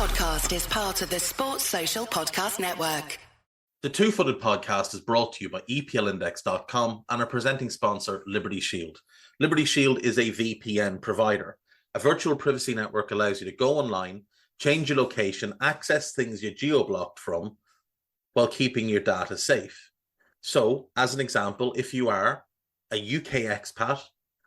podcast is part of the Sports Social Podcast Network. The Two-Footed Podcast is brought to you by EPLindex.com and our presenting sponsor, Liberty Shield. Liberty Shield is a VPN provider. A virtual privacy network allows you to go online, change your location, access things you're geo-blocked from, while keeping your data safe. So, as an example, if you are a UK expat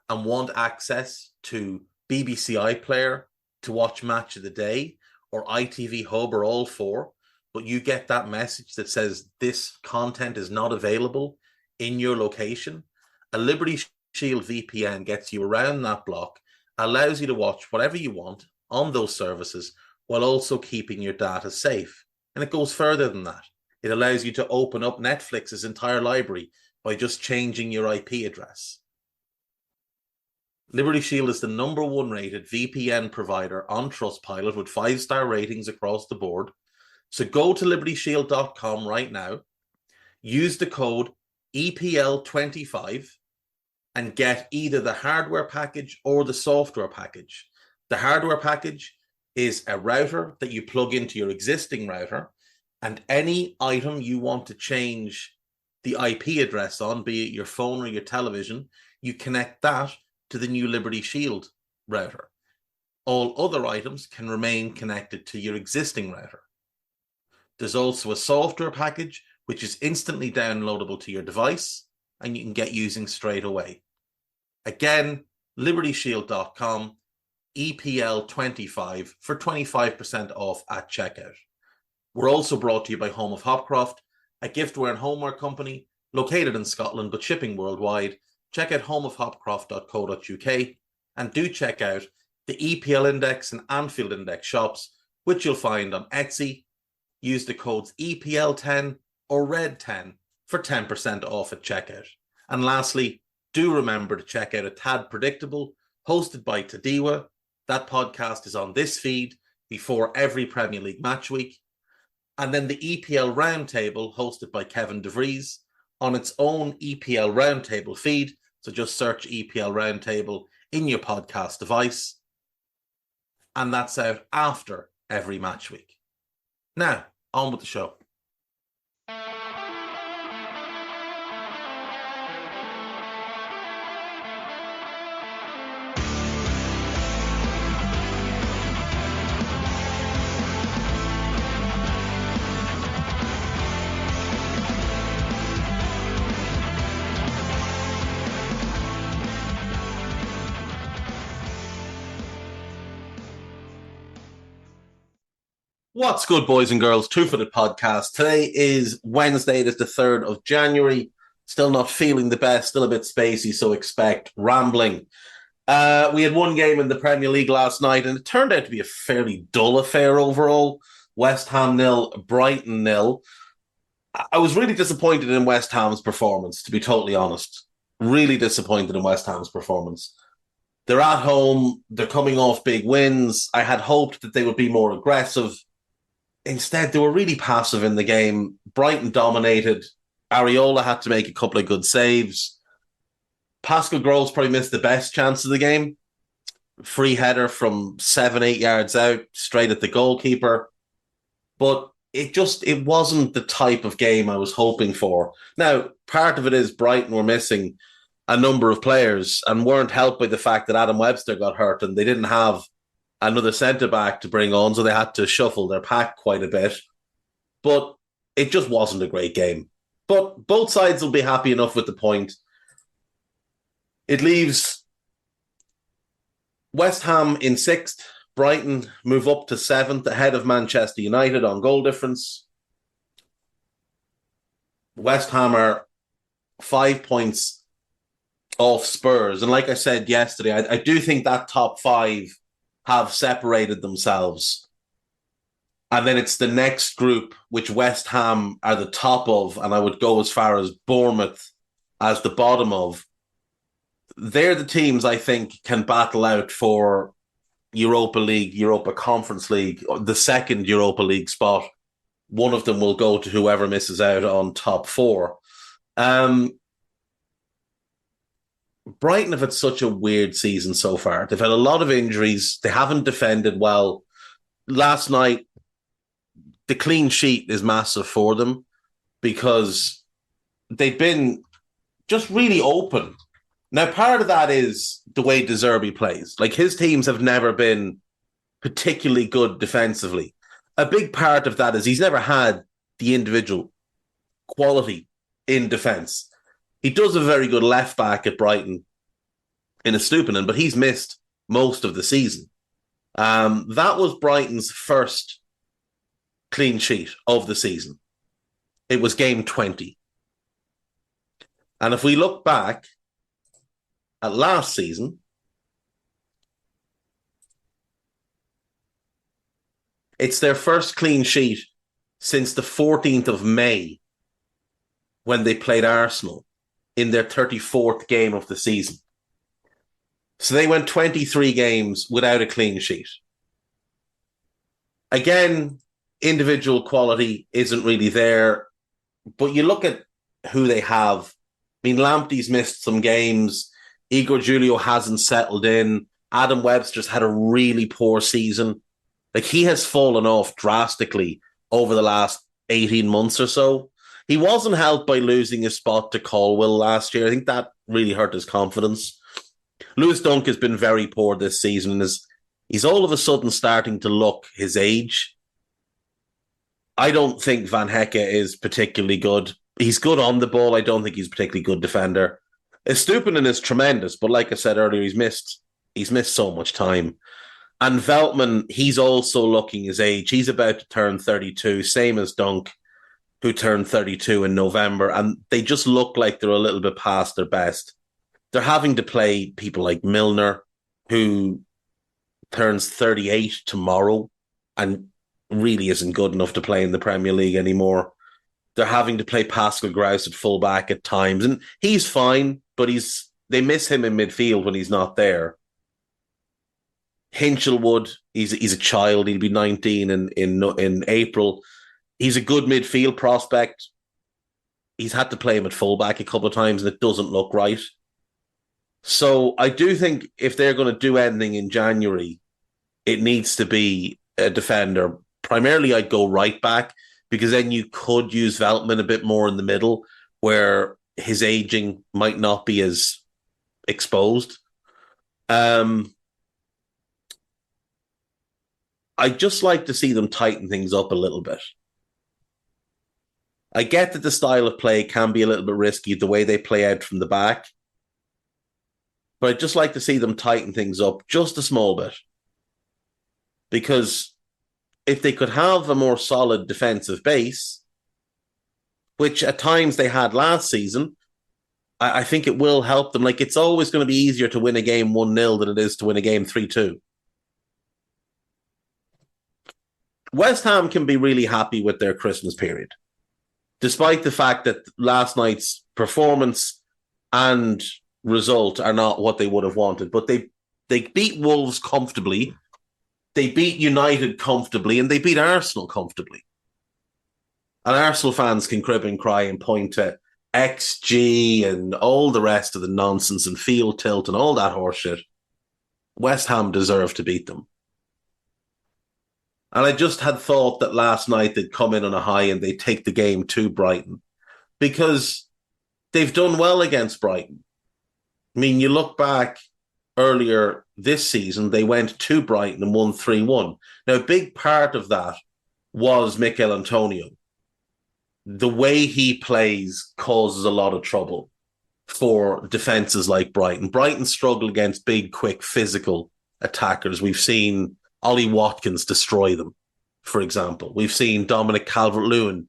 and want access to BBC iPlayer to watch Match of the Day, or ITV Hub, or all four, but you get that message that says this content is not available in your location, a Liberty Shield VPN gets you around that block, allows you to watch whatever you want on those services while also keeping your data safe. And it goes further than that. It allows you to open up Netflix's entire library by just changing your IP address. Liberty Shield is the #1 rated VPN provider on Trustpilot with 5-star ratings across the board. So go to libertyshield.com right now, use the code EPL25 and get either the hardware package or the software package. The hardware package is a router that you plug into your existing router, and any item you want to change the IP address on, be it your phone or your television, you connect that to the new Liberty Shield router. All other items can remain connected to your existing router. There's also a software package which is instantly downloadable to your device and you can get using straight away. Again, libertyshield.com, EPL25 for 25% off at checkout. We're also brought to you by Home of Hopcroft, a giftware and homeware company located in Scotland but shipping worldwide. Check out homeofhopcroft.co.uk and do check out the EPL Index and Anfield Index shops, which you'll find on Etsy. Use the codes EPL10 or RED10 for 10% off at checkout. And lastly, do remember to check out A Tad Predictable, hosted by Tadiwa. That podcast is on this feed before every Premier League match week. And then the EPL Roundtable, hosted by Kevin DeVries, on its own EPL Roundtable feed. So just search EPL Roundtable in your podcast device. And that's out after every match week. Now, on with the show. What's good, boys and girls? Two-Footed Podcast. Today is Wednesday. It is the 3rd of January. Still not feeling the best. Still a bit spacey, so expect rambling. We had one game in the Premier League last night, and it turned out to be a fairly dull affair overall. West Ham 0, Brighton 0. I was really disappointed in West Ham's performance, to be totally honest. Really disappointed in West Ham's performance. They're at home. They're coming off big wins. I had hoped that they would be more aggressive. Instead, they were really passive in the game. Brighton dominated. Areola had to make a couple of good saves. Pascal Gross probably missed the best chance of the game. Free header from 7-8 yards out, straight at the goalkeeper. But it wasn't the type of game I was hoping for. Now, part of it is Brighton were missing a number of players and weren't helped by the fact that Adam Webster got hurt and they didn't have another centre-back to bring on, so they had to shuffle their pack quite a bit. But it just wasn't a great game. But both sides will be happy enough with the point. It leaves West Ham in 6th. Brighton move up to 7th, ahead of Manchester United on goal difference. West Ham are 5 points off Spurs. And like I said yesterday, I do think that top 5 have separated themselves. And then it's the next group, which West Ham are the top of, and I would go as far as Bournemouth as the bottom of. They're the teams I think can battle out for Europa League, Europa Conference League, the second Europa League spot. One of them will go to whoever misses out on top 4. Brighton have had such a weird season so far. They've had a lot of injuries. They haven't defended well. Last night, the clean sheet is massive for them because they've been just really open. Now, part of that is the way De Zerbi plays. Like, his teams have never been particularly good defensively. A big part of that is he's never had the individual quality in defence. He does a very good left back at Brighton in Estupinan, but he's missed most of the season. That was Brighton's first clean sheet of the season. It was game 20. And if we look back at last season, it's their first clean sheet since the 14th of May when they played Arsenal in their 34th game of the season. So they went 23 games without a clean sheet. Again, individual quality isn't really there, but you look at who they have. I mean, Lamptey's missed some games. Igor Julio hasn't settled in. Adam Webster's had a really poor season. Like, he has fallen off drastically over the last 18 months or so. He wasn't helped by losing his spot to Colwill last year. I think that really hurt his confidence. Lewis Dunk has been very poor this season, and he's all of a sudden starting to look his age. I don't think Van Hecke is particularly good. He's good on the ball. I don't think he's a particularly good defender. Estupinan is tremendous, but like I said earlier, he's missed so much time. And Veltman, he's also looking his age. He's about to turn 32, same as Dunk, who turned 32 in November, and they just look like they're a little bit past their best. They're having to play people like Milner, who turns 38 tomorrow and really isn't good enough to play in the Premier League anymore. They're having to play Pascal Grouse at fullback at times, and he's fine, but they miss him in midfield when he's not there. Hinchelwood, he's a child. He'll be 19 in April. He's a good midfield prospect. He's had to play him at fullback a couple of times, and it doesn't look right. So I do think if they're going to do anything in January, it needs to be a defender. Primarily, I'd go right back, because then you could use Veltman a bit more in the middle, where his aging might not be as exposed. I'd just like to see them tighten things up a little bit. I get that the style of play can be a little bit risky, the way they play out from the back, but I'd just like to see them tighten things up just a small bit. Because if they could have a more solid defensive base, which at times they had last season, I think it will help them. Like, it's always going to be easier to win a game 1-0 than it is to win a game 3-2. West Ham can be really happy with their Christmas period, despite the fact that last night's performance and result are not what they would have wanted. But they beat Wolves comfortably, they beat United comfortably, and they beat Arsenal comfortably. And Arsenal fans can crib and cry and point to XG and all the rest of the nonsense and field tilt and all that horseshit. West Ham deserve to beat them. And I just had thought that last night they'd come in on a high and they'd take the game to Brighton, because they've done well against Brighton. I mean, you look back earlier this season, they went to Brighton and won 3-1. Now, a big part of that was Mikel Antonio. The way he plays causes a lot of trouble for defences like Brighton. Brighton struggle against big, quick, physical attackers. We've seen Ollie Watkins destroy them, for example. We've seen Dominic Calvert-Lewin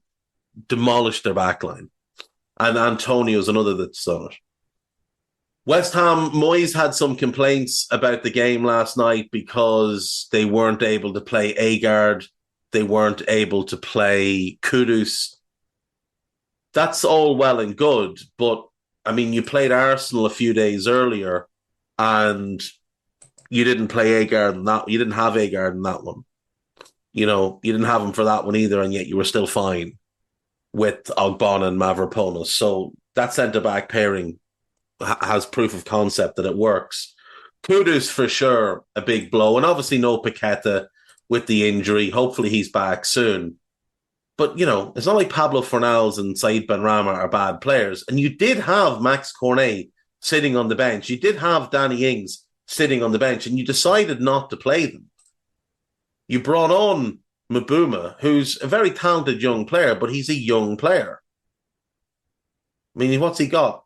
demolish their backline. And Antonio's another that's done it. West Ham, Moyes had some complaints about the game last night because they weren't able to play Agard. They weren't able to play Kudus. That's all well and good, but, I mean, you played Arsenal a few days earlier and you didn't play Agard in that. You didn't have Agard in that one. You know, you didn't have him for that one either, and yet you were still fine with Ogbonna and Mavropanos. So that centre-back pairing has proof of concept that it works. Kudus, for sure, a big blow. And obviously no Paqueta with the injury. Hopefully he's back soon. But, it's not like Pablo Fornals and Said Benrahma are bad players. And you did have Max Cornet sitting on the bench. You did have Danny Ings sitting on the bench, and you decided not to play them. You brought on Mbeumo, who's a very talented young player, but he's a young player. I mean, what's he got?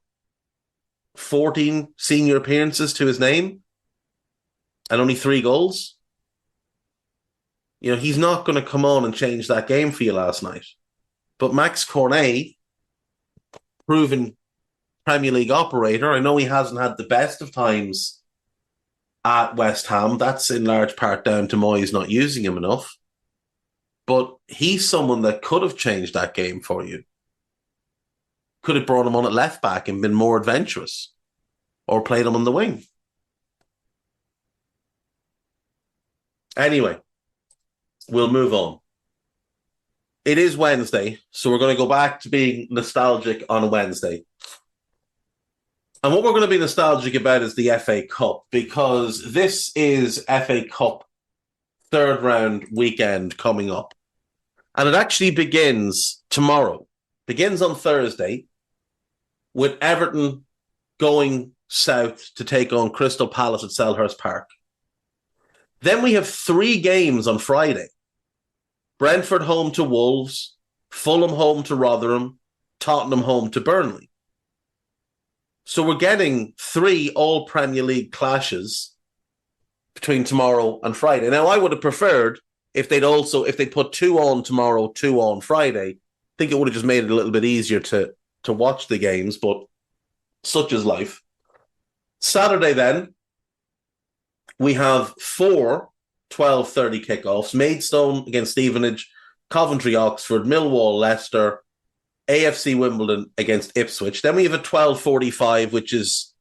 14 senior appearances to his name and only 3 goals? He's not going to come on and change that game for you last night. But Max Cornet, proven Premier League operator, I know he hasn't had the best of times at West Ham. That's in large part down to Moyes not using him enough. But he's someone that could have changed that game for you. Could have brought him on at left back and been more adventurous, or played him on the wing. Anyway, we'll move on. It is Wednesday, so we're going to go back to being nostalgic on a Wednesday. And what we're going to be nostalgic about is the FA Cup, because this is FA Cup third round weekend coming up. And it actually begins tomorrow. Begins on Thursday with Everton going south to take on Crystal Palace at Selhurst Park. Then we have 3 games on Friday. Brentford home to Wolves, Fulham home to Rotherham, Tottenham home to Burnley. So we're getting 3 all Premier League clashes between tomorrow and Friday. Now, I would have preferred if they'd put 2 on tomorrow, 2 on Friday. I think it would have just made it a little bit easier to watch the games, but such is life. Saturday then, we have 4 12:30 kickoffs. Maidstone against Stevenage, Coventry Oxford, Millwall Leicester, AFC Wimbledon against Ipswich. Then we have a 12:45, which is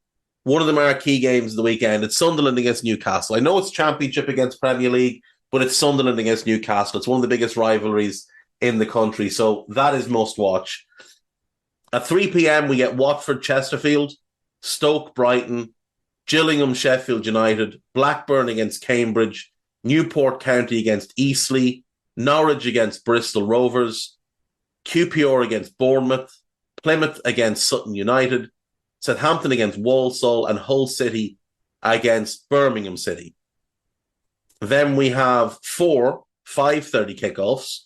one of the marquee games of the weekend. It's Sunderland against Newcastle. I know it's Championship against Premier League, but it's Sunderland against Newcastle. It's one of the biggest rivalries in the country, so that is must watch. At 3 p.m, we get Watford Chesterfield, Stoke Brighton, Gillingham Sheffield United, Blackburn against Cambridge, Newport County against Eastleigh, Norwich against Bristol Rovers, QPR against Bournemouth, Plymouth against Sutton United, Southampton against Walsall, and Hull City against Birmingham City. Then we have 4 5:30 kickoffs.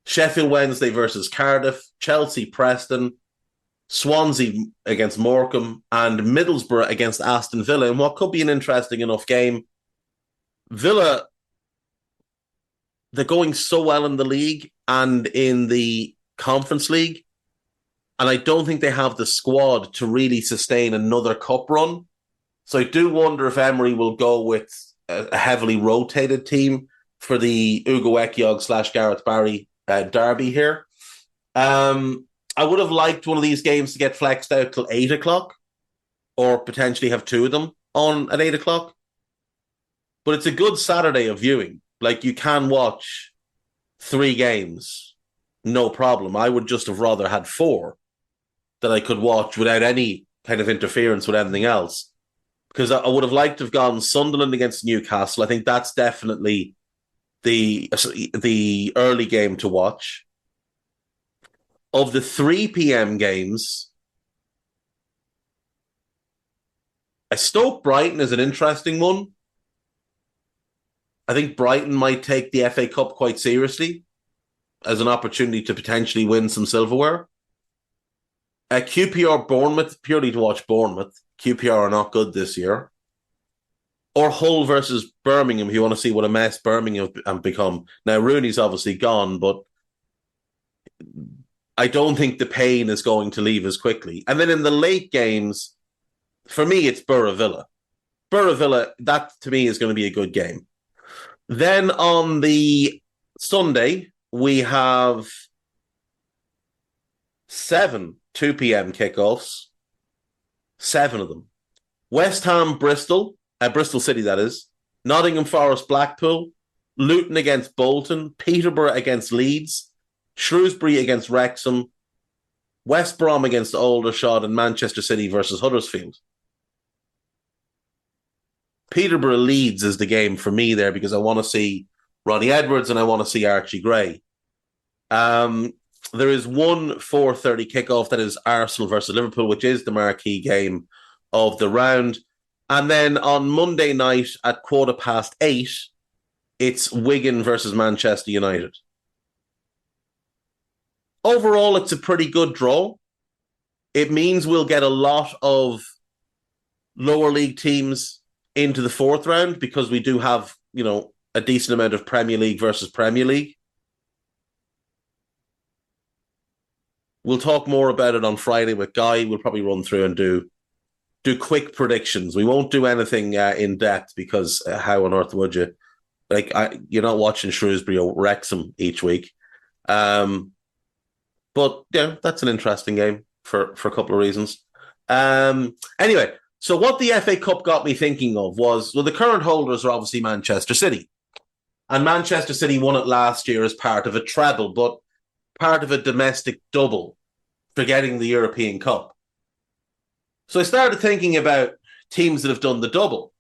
Sheffield Wednesday versus Cardiff, Chelsea Preston, Swansea against Morecambe, and Middlesbrough against Aston Villa, in what could be an interesting enough game. Villa, they're going so well in the league and in the Conference League, and I don't think they have the squad to really sustain another cup run. So I do wonder if Emery will go with a heavily rotated team for the Ugo Ekiog / Gareth Barry derby here. I would have liked one of these games to get flexed out till 8 o'clock, or potentially have 2 of them on at 8 o'clock. But it's a good Saturday of viewing. Like, you can watch 3 games, no problem. I would just have rather had 4 that I could watch without any kind of interference with anything else. Because I would have liked to have gone Sunderland against Newcastle. I think that's definitely the early game to watch. Of the 3 p.m. games, I Stoke Brighton is an interesting one. I think Brighton might take the FA Cup quite seriously as an opportunity to potentially win some silverware. QPR Bournemouth, purely to watch Bournemouth. QPR are not good this year. Or Hull versus Birmingham, if you want to see what a mess Birmingham have become. Now, Rooney's obviously gone, but I don't think the pain is going to leave as quickly. And then in the late games, for me, it's Borough Villa. Borough Villa, that to me is going to be a good game. Then on the Sunday, we have 7 2 p.m. kickoffs. 7 of them. West Ham Bristol, Bristol City that is. Nottingham Forest Blackpool. Luton against Bolton. Peterborough against Leeds. Shrewsbury against Wrexham. West Brom against Aldershot, and Manchester City versus Huddersfield. Peterborough Leeds is the game for me there, because I want to see Ronnie Edwards and I want to see Archie Gray. Um, there is one 4:30 kickoff that is Arsenal versus Liverpool, which is the marquee game of the round. And then on Monday night at 8:15, it's Wigan versus Manchester United. Overall, it's a pretty good draw. It means we'll get a lot of lower league teams into the fourth round because we do have, a decent amount of Premier League versus Premier League. We'll talk more about it on Friday with Guy. We'll probably run through and do quick predictions. We won't do anything in depth because how on earth would you? You're not watching Shrewsbury or Wrexham each week. But yeah, that's an interesting game for a couple of reasons. Anyway, so what the FA Cup got me thinking of was, the current holders are obviously Manchester City. And Manchester City won it last year as part of a treble, but part of a domestic double for getting the European Cup. So I started thinking about teams that have done the double.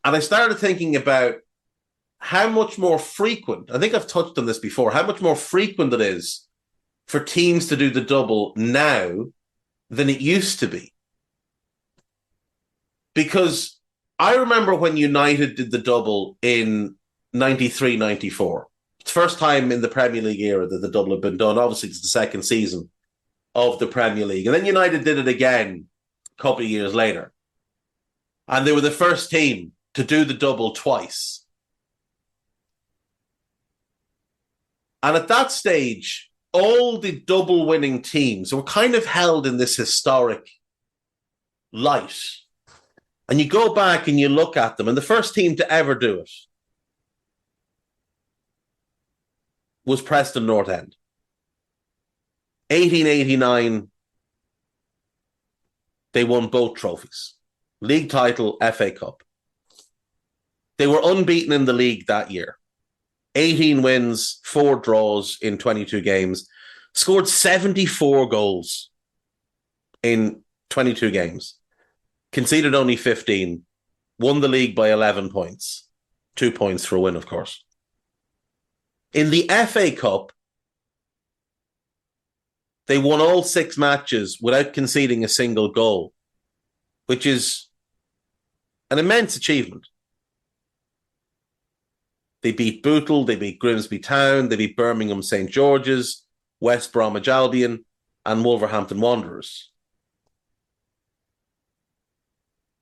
And I started thinking about how much more frequent, I think I've touched on this before, how much more frequent it is for teams to do the double now than it used to be. Because I remember when United did the double in 93-94. It's the first time in the Premier League era that the double had been done. Obviously, it's the second season of the Premier League. And then United did it again a couple of years later. And they were the first team to do the double twice. And at that stage, all the double winning teams were kind of held in this historic light. And you go back and you look at them, and the first team to ever do it was Preston North End. 1889, they won both trophies. League title, FA Cup. They were unbeaten in the league that year. 18 wins, 4 draws in 22 games. Scored 74 goals in 22 games. Conceded only 15. Won the league by 11 points. 2 points for a win, of course. In the FA Cup, they won all 6 matches without conceding a single goal, which is an immense achievement. They beat Bootle, they beat Grimsby Town, they beat Birmingham St. George's, West Bromwich Albion, and Wolverhampton Wanderers.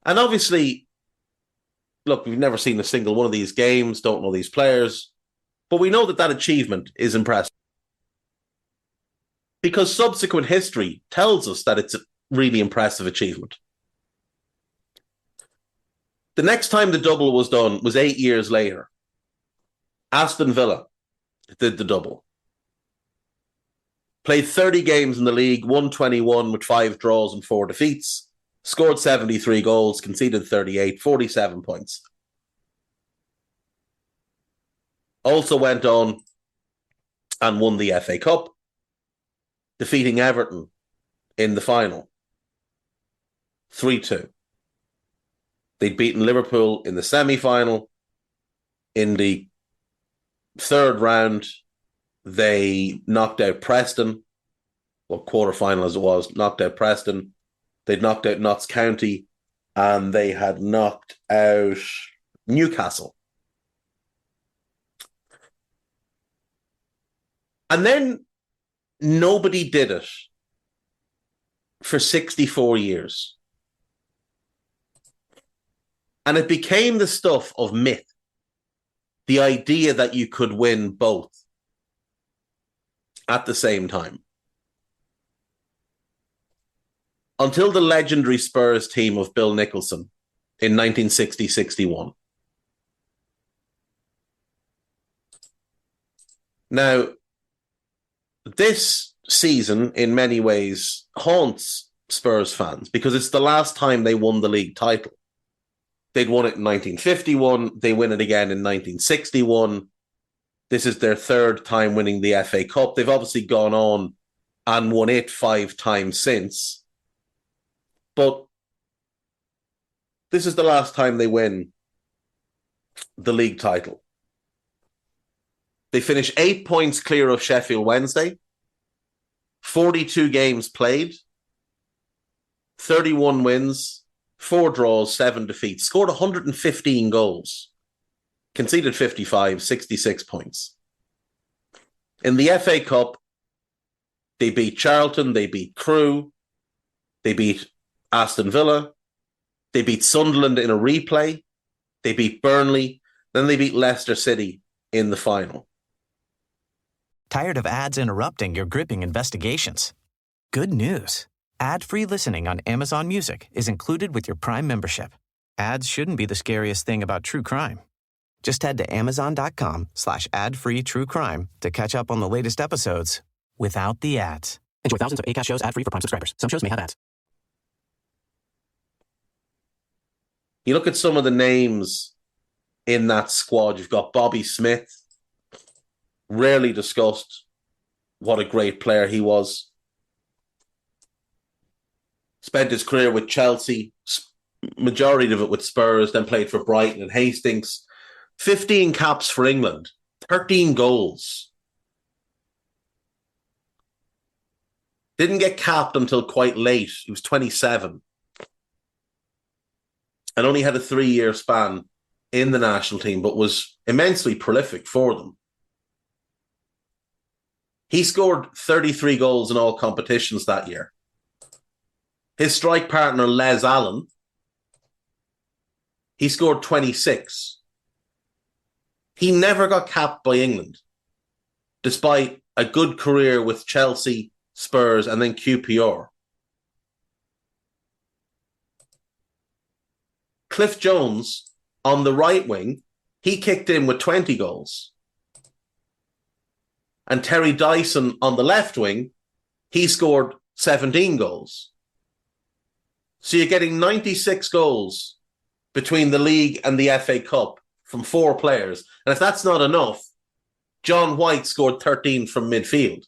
And obviously, look, we've never seen a single one of these games, don't know these players, but we know that achievement is impressive. Because subsequent history tells us that it's a really impressive achievement. The next time the double was done was 8 years later. Aston Villa did the double. Played 30 games in the league, won 21 with 5 draws and 4 defeats, scored 73 goals, conceded 38, 47 points. Also went on and won the FA Cup, defeating Everton in the final, 3-2. They'd beaten Liverpool in the semi-final. In the third round, they knocked out Preston, quarter-final as it was, knocked out Preston. They'd knocked out Notts County, and they had knocked out Newcastle. And then nobody did it for 64 years. And it became the stuff of myth. The idea that you could win both at the same time. Until the legendary Spurs team of Bill Nicholson in 1960-61. Now, this season, in many ways, haunts Spurs fans because it's the last time they won the league title. They'd won it in 1951. They win it again in 1961. This is their third time winning the FA Cup. They've obviously gone on and won it 5 times since. But this is the last time they win the league title. They finish 8 points clear of Sheffield Wednesday, 42 games played, 31 wins, 4 draws, 7 defeats, scored 115 goals, conceded 55, 66 points. In the FA Cup, they beat Charlton, they beat Crewe, they beat Aston Villa, they beat Sunderland in a replay, they beat Burnley, then they beat Leicester City in the final. Tired of ads interrupting your gripping investigations? Good news. Ad-free listening on Amazon Music is included with your Prime membership. Ads shouldn't be the scariest thing about true crime. Just head to amazon.com/ad-free true crime to catch up on the latest episodes without the ads. Enjoy thousands of Acast shows ad-free for Prime subscribers. Some shows may have ads. You look at some of the names in that squad. You've got Bobby Smith, rarely discussed what a great player he was. Spent his career with Chelsea, majority of it with Spurs, then played for Brighton and Hastings. 15 caps for England, 13 goals. Didn't get capped until quite late. He was 27. And only had a 3-year span in the national team, but was immensely prolific for them. He scored 33 goals in all competitions that year. His strike partner, Les Allen, he scored 26. He never got capped by England, despite a good career with Chelsea, Spurs, and then QPR. Cliff Jones, on the right wing, he kicked in with 20 goals. And Terry Dyson on the left wing, he scored 17 goals. So you're getting 96 goals between the league and the FA Cup from 4 players. And if that's not enough, John White scored 13 from midfield.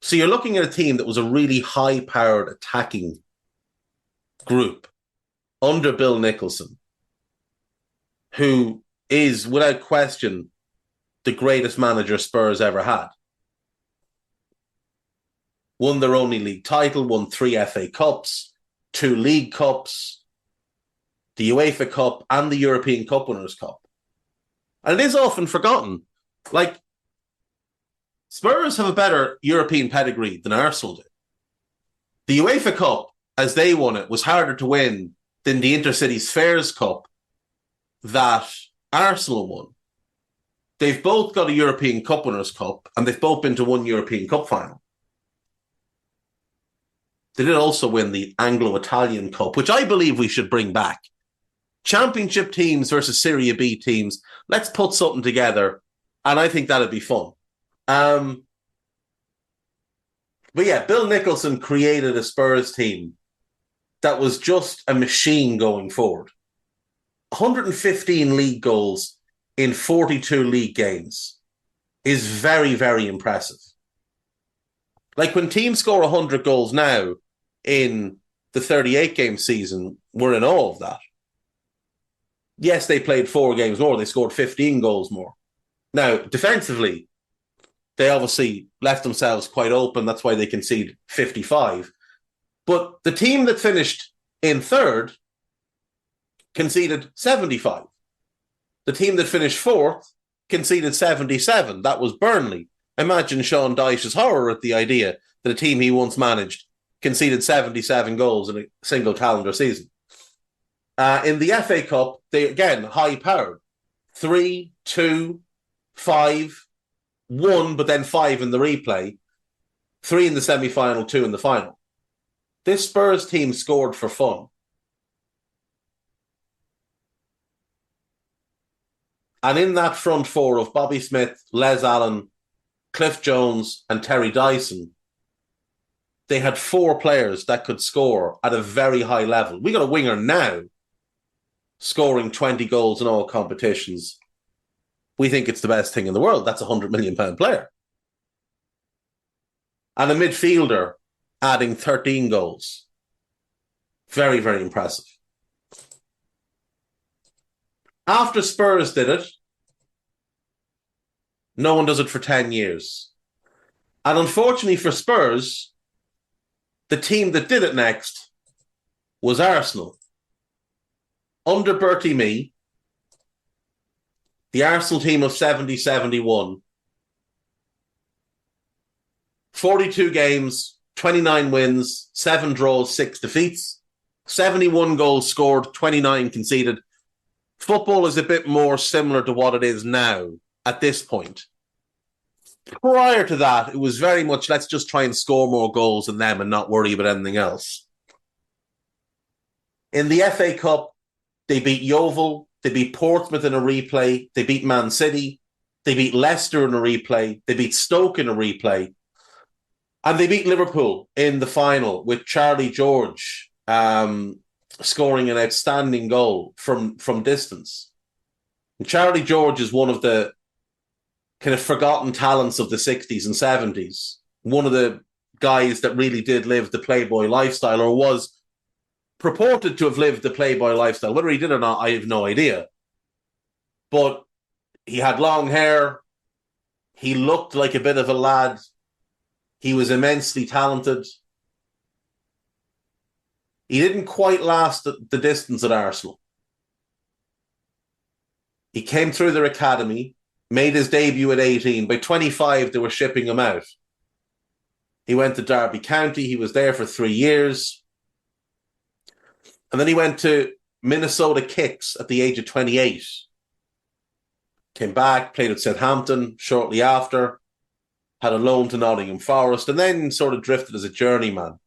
So you're looking at a team that was a really high-powered attacking group under Bill Nicholson, who is, without question, the greatest manager Spurs ever had. Won their only league title, won 3 FA Cups, 2 League Cups, the UEFA Cup, and the European Cup Winners' Cup. And it is often forgotten. Like, Spurs have a better European pedigree than Arsenal did. The UEFA Cup, as they won it, was harder to win than the Intercity Spheres Cup that Arsenal won. They've both got a European Cup Winners' Cup, and they've both been to one European Cup final. They did also win the Anglo-Italian Cup, which I believe we should bring back. Championship teams versus Serie B teams. Let's put something together, and I think that'd be fun. But yeah, Bill Nicholson created a Spurs team that was just a machine going forward. 115 league goals in 42 league games is very, very impressive. Like, when teams score 100 goals now in the 38-game season, we're in awe of that. Yes, they played 4 games more. They scored 15 goals more. Now, defensively, they obviously left themselves quite open. That's why they conceded 55. But the team that finished in third conceded 75. The team that finished fourth conceded 77. That was Burnley. Imagine Sean Dyche's horror at the idea that a team he once managed conceded 77 goals in a single calendar season. In the FA Cup, they, again, high-powered. 3, 2, 5, 1, but then 5 in the replay. 3 in the semi-final, 2 in the final. This Spurs team scored for fun. And in that front four of Bobby Smith, Les Allen, Cliff Jones, and Terry Dyson, they had 4 players that could score at a very high level. We got a winger now scoring 20 goals in all competitions. We think it's the best thing in the world. That's a £100 million player. And a midfielder adding 13 goals. Very, very impressive. After Spurs did it, No one does it for 10 years. And unfortunately for Spurs, the team that did it next was Arsenal. Under Bertie Mee, the Arsenal team of 70-71, 42 games, 29 wins, 7 draws, 6 defeats, 71 goals scored, 29 conceded. Football is a bit more similar to what it is now at this point. Prior to that, it was very much, let's just try and score more goals than them and not worry about anything else. In the FA Cup, they beat Yeovil, they beat Portsmouth in a replay, they beat Man City, they beat Leicester in a replay, they beat Stoke in a replay, and they beat Liverpool in the final with Charlie George scoring an outstanding goal from distance. And Charlie George is one of the kind of forgotten talents of the 60s and 70s. One of the guys that really did live the Playboy lifestyle, or was purported to have lived the Playboy lifestyle. Whether he did or not, I have no idea. But he had long hair. He looked like a bit of a lad. He was immensely talented. He didn't quite last the distance at Arsenal. He came through their academy, made his debut at 18. By 25, they were shipping him out. He went to Derby County. He was there for 3 years. And then he went to Minnesota Kicks at the age of 28. Came back, played at Southampton shortly after, had a loan to Nottingham Forest, and then sort of drifted as a journeyman.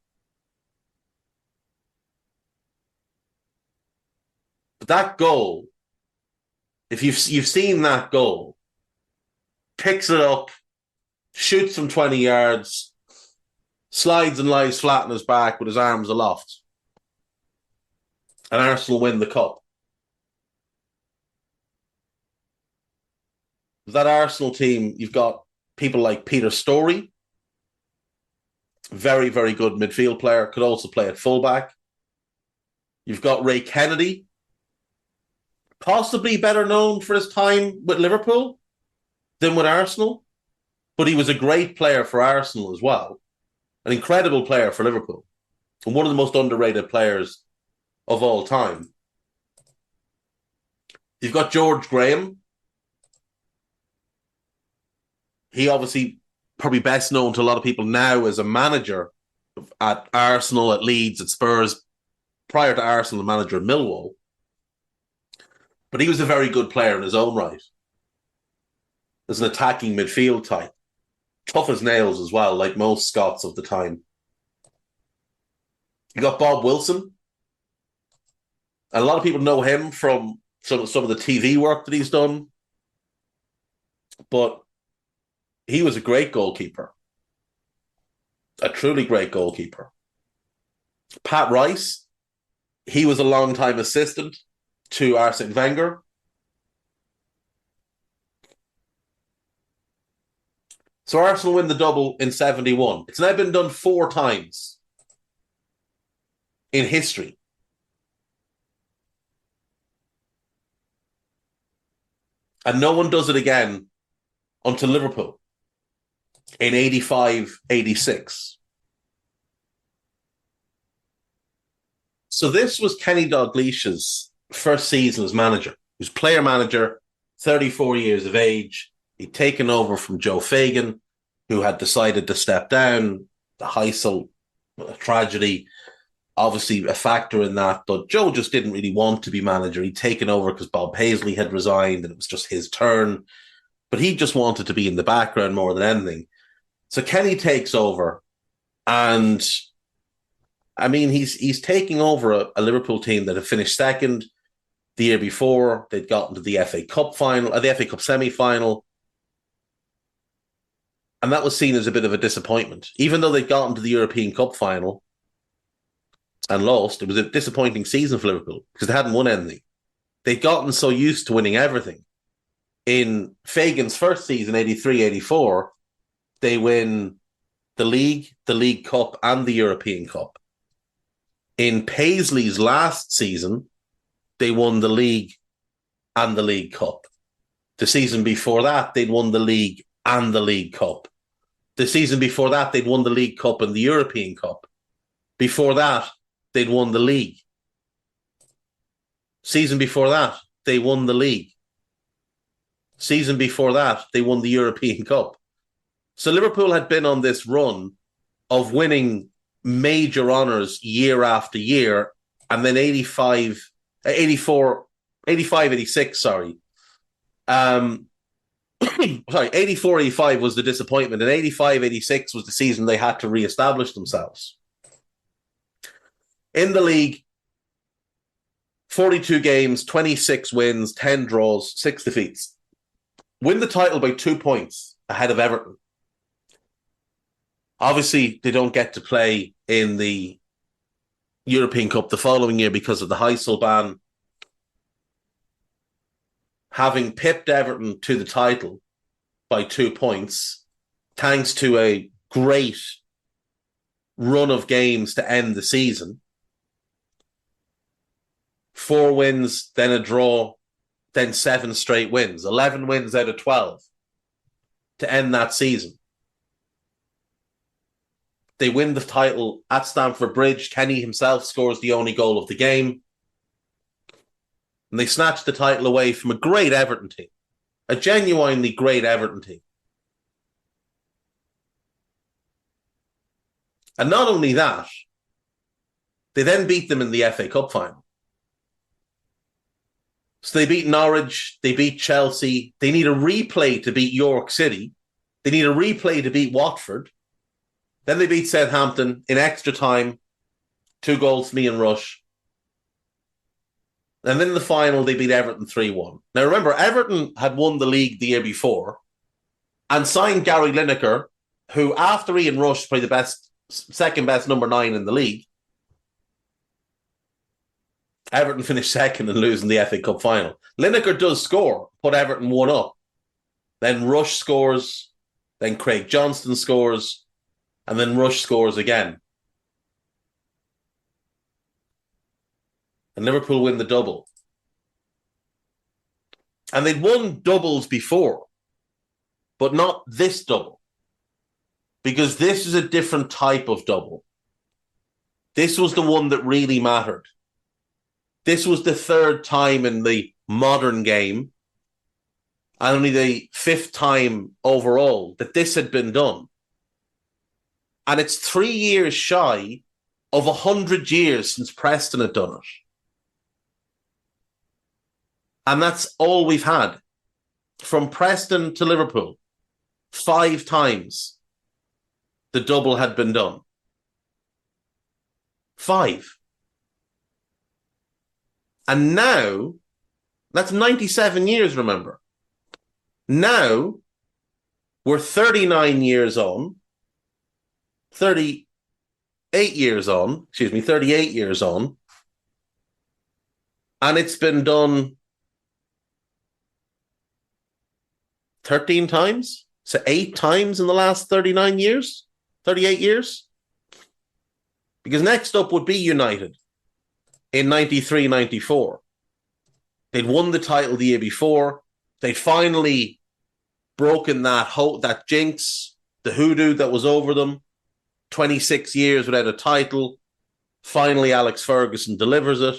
But that goal, if you've seen that goal, picks it up, shoots from 20 yards, slides and lies flat on his back with his arms aloft. And Arsenal win the cup. That Arsenal team, you've got people like Peter Storey, very, very good midfield player, could also play at fullback. You've got Ray Kennedy, possibly better known for his time with Liverpool than with Arsenal, but he was a great player for Arsenal as well. An incredible player for Liverpool, and one of the most underrated players of all time. You've got George Graham. He obviously probably best known to a lot of people now as a manager at Arsenal, at Leeds, at Spurs, prior to Arsenal, a manager at Millwall. But he was a very good player in his own right. As an attacking midfield type. Tough as nails as well, like most Scots of the time. You got Bob Wilson. And a lot of people know him from some of the TV work that he's done. But he was a great goalkeeper. A truly great goalkeeper. Pat Rice, he was a long-time assistant to Arsene Wenger. So Arsenal win the double in 71. It's now been done 4 times in history. And no one does it again until Liverpool in 85-86. So this was Kenny Dalglish's first season as manager. He was player manager, 34 years of age. He'd taken over from Joe Fagan, who had decided to step down. The Heysel tragedy, obviously a factor in that, but Joe just didn't really want to be manager. He'd taken over because Bob Paisley had resigned and it was just his turn. But he just wanted to be in the background more than anything. So Kenny takes over, and I mean, he's taking over a Liverpool team that had finished second the year before. They'd gotten to the FA Cup final, the FA Cup semi-final. And that was seen as a bit of a disappointment. Even though they'd gotten to the European Cup final and lost, it was a disappointing season for Liverpool because they hadn't won anything. They'd gotten so used to winning everything. In Fagan's first season, 83-84, they win the League Cup and the European Cup. In Paisley's last season, they won the League and the League Cup. The season before that, they'd won the league and the League Cup. The season before that, they'd won the League Cup and the European Cup. Before that, they'd won the league. Season before that, they won the league. Season before that, they won the European Cup. So Liverpool had been on this run of winning major honours year after year, and then 86, sorry. 84, 85 was the disappointment, and 85, 86 was the season they had to re-establish themselves. In the league, 42 games, 26 wins, 10 draws, 6 defeats. Win the title by 2 points ahead of Everton. Obviously, they don't get to play in the European Cup the following year because of the Heysel ban. Having pipped Everton to the title by 2 points, thanks to a great run of games to end the season. 4 wins, then a draw, then 7 straight wins. 11 wins out of 12 to end that season. They win the title at Stamford Bridge. Kenny himself scores the only goal of the game. And they snatch the title away from a great Everton team. A genuinely great Everton team. And not only that, they then beat them in the FA Cup final. So they beat Norwich, they beat Chelsea. They need a replay to beat York City. They need a replay to beat Watford. Then they beat Southampton in extra time. 2 goals, me and Rush. And then in the final, they beat Everton 3-1. Now remember, Everton had won the league the year before and signed Gary Lineker, who after Ian Rush played the second best number 9 in the league. Everton finished second and losing the FA Cup final. Lineker does score, put Everton 1 up. Then Rush scores, then Craig Johnston scores, and then Rush scores again. And Liverpool win the double. And they'd won doubles before, but not this double. Because this is a different type of double. This was the one that really mattered. This was the 3rd time in the modern game, and only the 5th time overall that this had been done. And it's 3 years shy of 100 years since Preston had done it. And that's all we've had. From Preston to Liverpool, 5 times the double had been done. 5. And now, that's 97 years, remember. Now, we're 38 years on, and it's been done 13 times? So 8 times in the last 38 years? Because next up would be United in 93-94. They'd won the title the year before. They'd finally broken that jinx, the hoodoo that was over them. 26 years without a title. Finally, Alex Ferguson delivers it.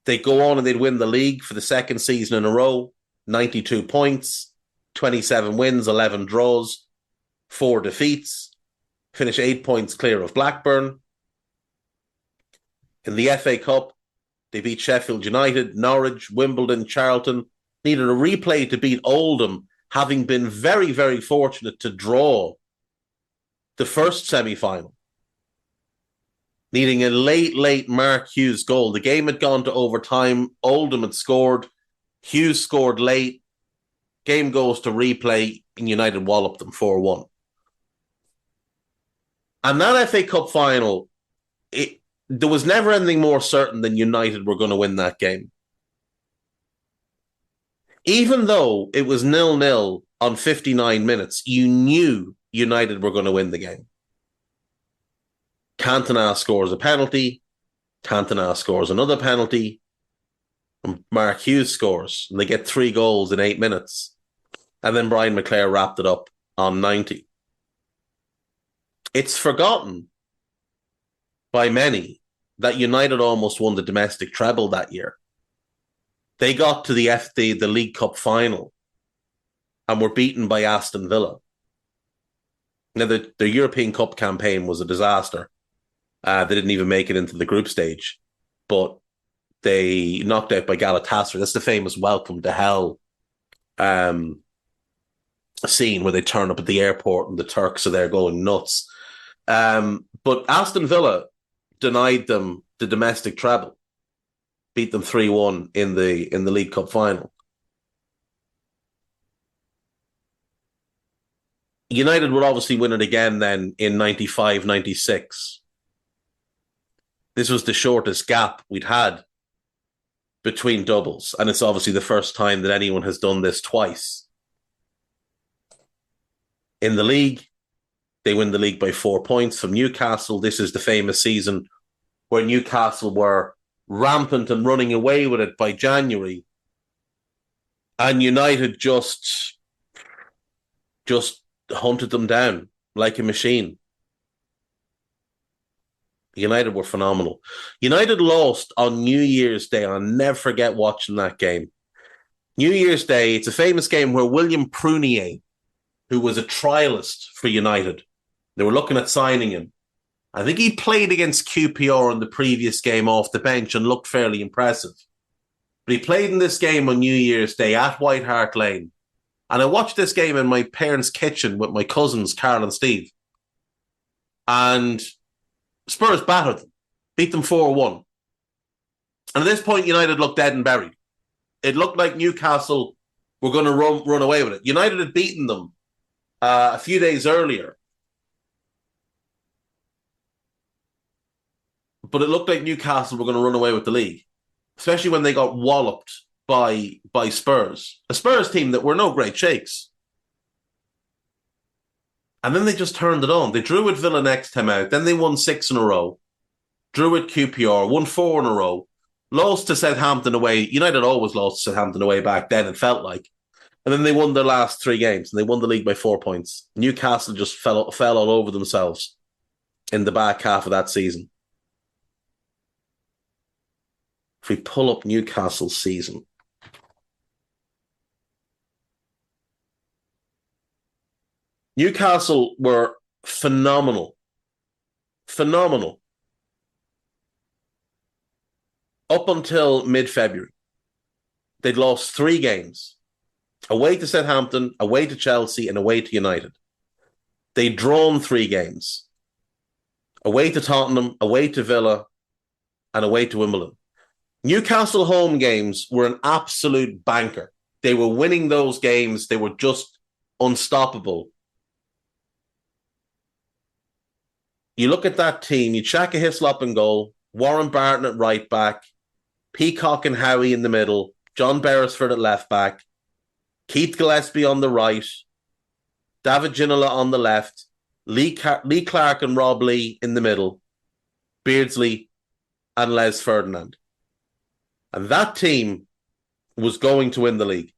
They go on and they'd win the league for the 2nd season in a row. 92 points, 27 wins, 11 draws, 4 defeats. Finish 8 points clear of Blackburn. In the FA Cup, they beat Sheffield United, Norwich, Wimbledon, Charlton. Needed a replay to beat Oldham, having been very, very fortunate to draw the first semi-final. Needing a late Mark Hughes goal. The game had gone to overtime. Oldham had scored. Hughes scored late. Game goes to replay, and United walloped them 4-1. And that FA Cup final, there was never anything more certain than United were going to win that game. Even though it was 0-0 on 59 minutes, you knew United were going to win the game. Cantona scores a penalty. Cantona scores another penalty. and Mark Hughes scores, and they get 3 goals in 8 minutes. And then Brian McClare wrapped it up on 90. It's forgotten by many that United almost won the domestic treble that year. They got to the League Cup final and were beaten by Aston Villa. Now, the European Cup campaign was a disaster. They didn't even make it into the group stage, but they knocked out by Galatasaray. That's the famous welcome to hell scene where they turn up at the airport and the Turks are there going nuts. But Aston Villa denied them the domestic treble, beat them 3-1 in the League Cup final. United would obviously win it again then in 95, 96. This was the shortest gap we'd had between doubles, and it's obviously the first time that anyone has done this twice. In the league, they win the league by 4 points from Newcastle. This is the famous season where Newcastle were rampant and running away with it by January, and United just hunted them down like a machine. United were phenomenal. United lost on New Year's Day. I'll never forget watching that game. New Year's Day, it's a famous game where William Prunier, who was a trialist for United, they were looking at signing him. I think he played against QPR in the previous game off the bench and looked fairly impressive. But he played in this game on New Year's Day at White Hart Lane. And I watched this game in my parents' kitchen with my cousins, Carl and Steve. And Spurs battered them, beat them 4-1. And at this point, United looked dead and buried. It looked like Newcastle were going to run away with it. United had beaten them a few days earlier. But it looked like Newcastle were going to run away with the league, especially when they got walloped by Spurs. A Spurs team that were no great shakes. And then they just turned it on. They drew with Villa next time out. Then they won 6 in a row. Drew with QPR. Won 4 in a row. Lost to Southampton away. United always lost to Southampton away back then, it felt like. And then they won their last 3 games. And they won the league by 4 points. Newcastle just fell all over themselves in the back half of that season. If we pull up Newcastle's season. Newcastle were phenomenal. Phenomenal. Up until mid-February. They'd lost 3 games. Away to Southampton, away to Chelsea, and away to United. They'd drawn 3 games. Away to Tottenham, away to Villa, and away to Wimbledon. Newcastle home games were an absolute banker. They were winning those games. They were just unstoppable. You look at that team, you Xhaka Hislop in goal, Warren Barton at right back, Peacock and Howie in the middle, John Beresford at left back, Keith Gillespie on the right, David Ginola on the left, Lee Clark and Rob Lee in the middle, Beardsley and Les Ferdinand. And that team was going to win the league.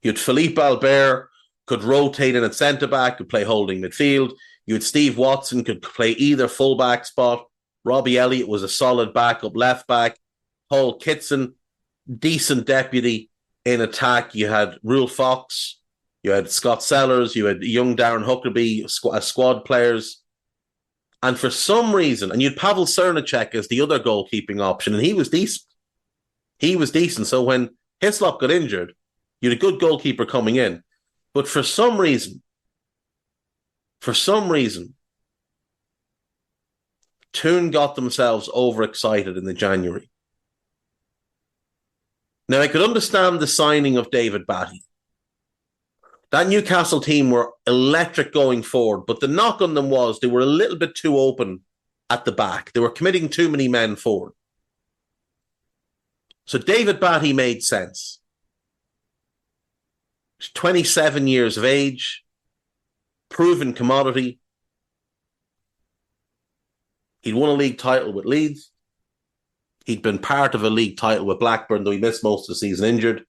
You had Philippe Albert, could rotate in at centre-back, could play holding midfield. You had Steve Watson, could play either full-back spot. Robbie Elliott was a solid backup left-back. Paul Kitson, decent deputy in attack. You had Rule Fox. You had Scott Sellers. You had young Darren Huckerby, squad players. And for some reason, and you had Pavel Cernicek as the other goalkeeping option, and he was decent. He was decent. So when Hislop got injured, you had a good goalkeeper coming in. But for some reason, Toon got themselves overexcited in the January. Now, I could understand the signing of David Batty. That Newcastle team were electric going forward, but the knock on them was they were a little bit too open at the back. They were committing too many men forward. So David Batty made sense. He's 27 years of age, proven commodity. He'd won a league title with Leeds. He'd been part of a league title with Blackburn, though he missed most of the season injured.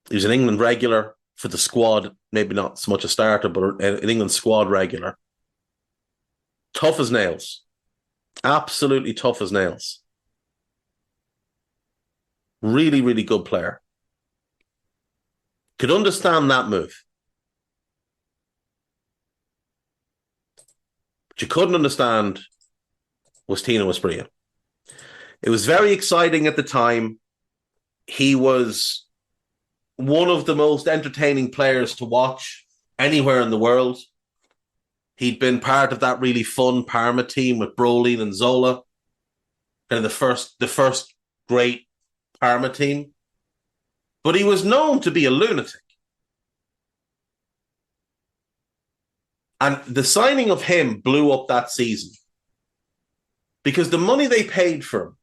He was an England regular for the squad, maybe not so much a starter, but an England squad regular. Tough as nails. Absolutely tough as nails. Really, really good player. Could understand that move. But you couldn't understand was Tino Asprilla. It was very exciting at the time. He was one of the most entertaining players to watch anywhere in the world. He'd been part of that really fun Parma team with Brolin and Zola. And the first great Parma team. But he was known to be a lunatic. And the signing of him blew up that season. Because the money they paid for him,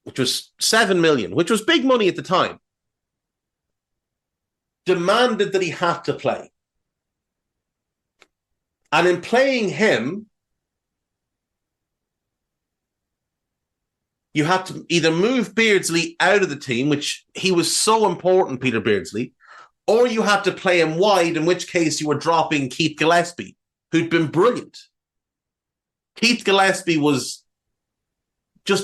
which was 7 million, which was big money at the time, demanded that he had to play. And in playing him, you had to either move Beardsley out of the team, which he was so important, Peter Beardsley, or you had to play him wide, in which case you were dropping Keith Gillespie, who'd been brilliant. Keith Gillespie was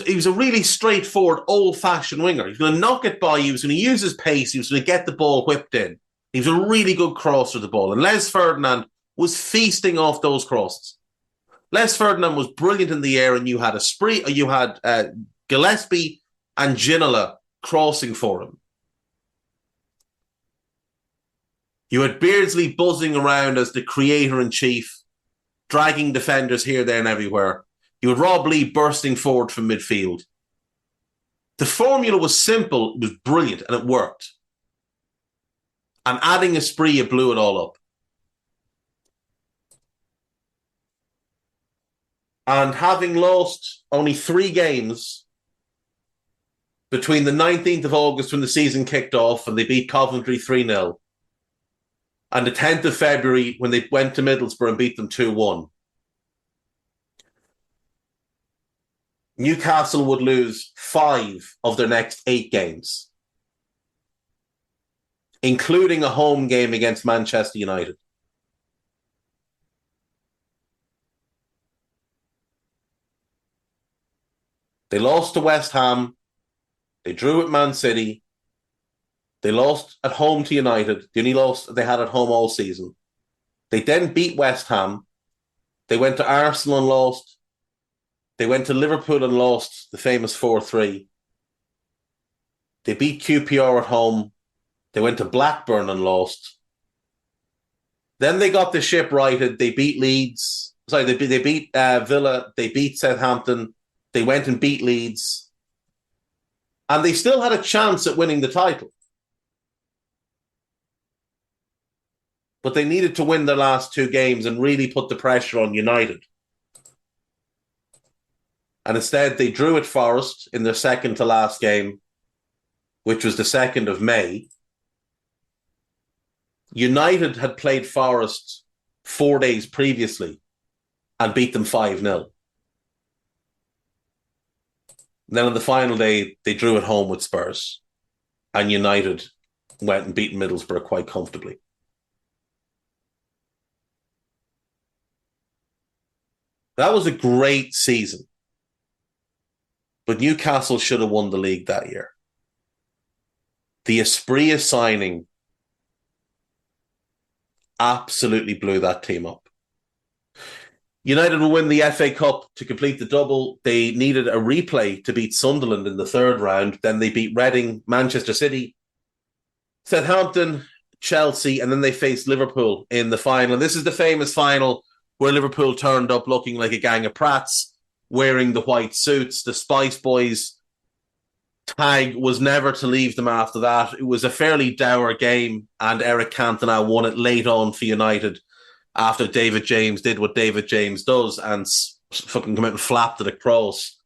he was a really straightforward, old-fashioned winger. He was going to knock it by you, he was going to use his pace, he was going to get the ball whipped in. He was a really good crosser of the ball. And Les Ferdinand was feasting off those crosses. Les Ferdinand was brilliant in the air, and you had Gillespie and Ginola crossing for him. You had Beardsley buzzing around as the creator-in-chief, dragging defenders here, there, and everywhere. You had Rob Lee bursting forward from midfield. The formula was simple, it was brilliant, and it worked. And adding Asprilla blew it all up. And having lost only 3 games between the 19th of August when the season kicked off and they beat Coventry 3-0, and the 10th of February when they went to Middlesbrough and beat them 2-1, Newcastle would lose 5 of their next 8 games, including a home game against Manchester United. They lost to West Ham. They drew at Man City. They lost at home to United. The only loss they had at home all season. They then beat West Ham. They went to Arsenal and lost. They went to Liverpool and lost, the famous 4-3. They beat QPR at home. They went to Blackburn and lost. Then they got the ship righted. They beat Leeds. Sorry, they beat Villa. They beat Southampton. They went and beat Leeds. And they still had a chance at winning the title. But they needed to win their last 2 games and really put the pressure on United. And instead, they drew at Forest in their second to last game, which was the 2nd of May. United had played Forest 4 days previously and beat them 5-0. Then on the final day, they drew at home with Spurs. And United went and beat Middlesbrough quite comfortably. That was a great season. But Newcastle should have won the league that year. The Asprilla signing absolutely blew that team up. United will win the FA Cup to complete the double. They needed a replay to beat Sunderland in the 3rd round. Then they beat Reading, Manchester City, Southampton, Chelsea, and then they faced Liverpool in the final. And this is the famous final where Liverpool turned up looking like a gang of prats, wearing the white suits. The Spice Boys tag was never to leave them after that. It was a fairly dour game, and Eric Cantona won it late on for United after David James did what David James does and fucking come out and flapped it across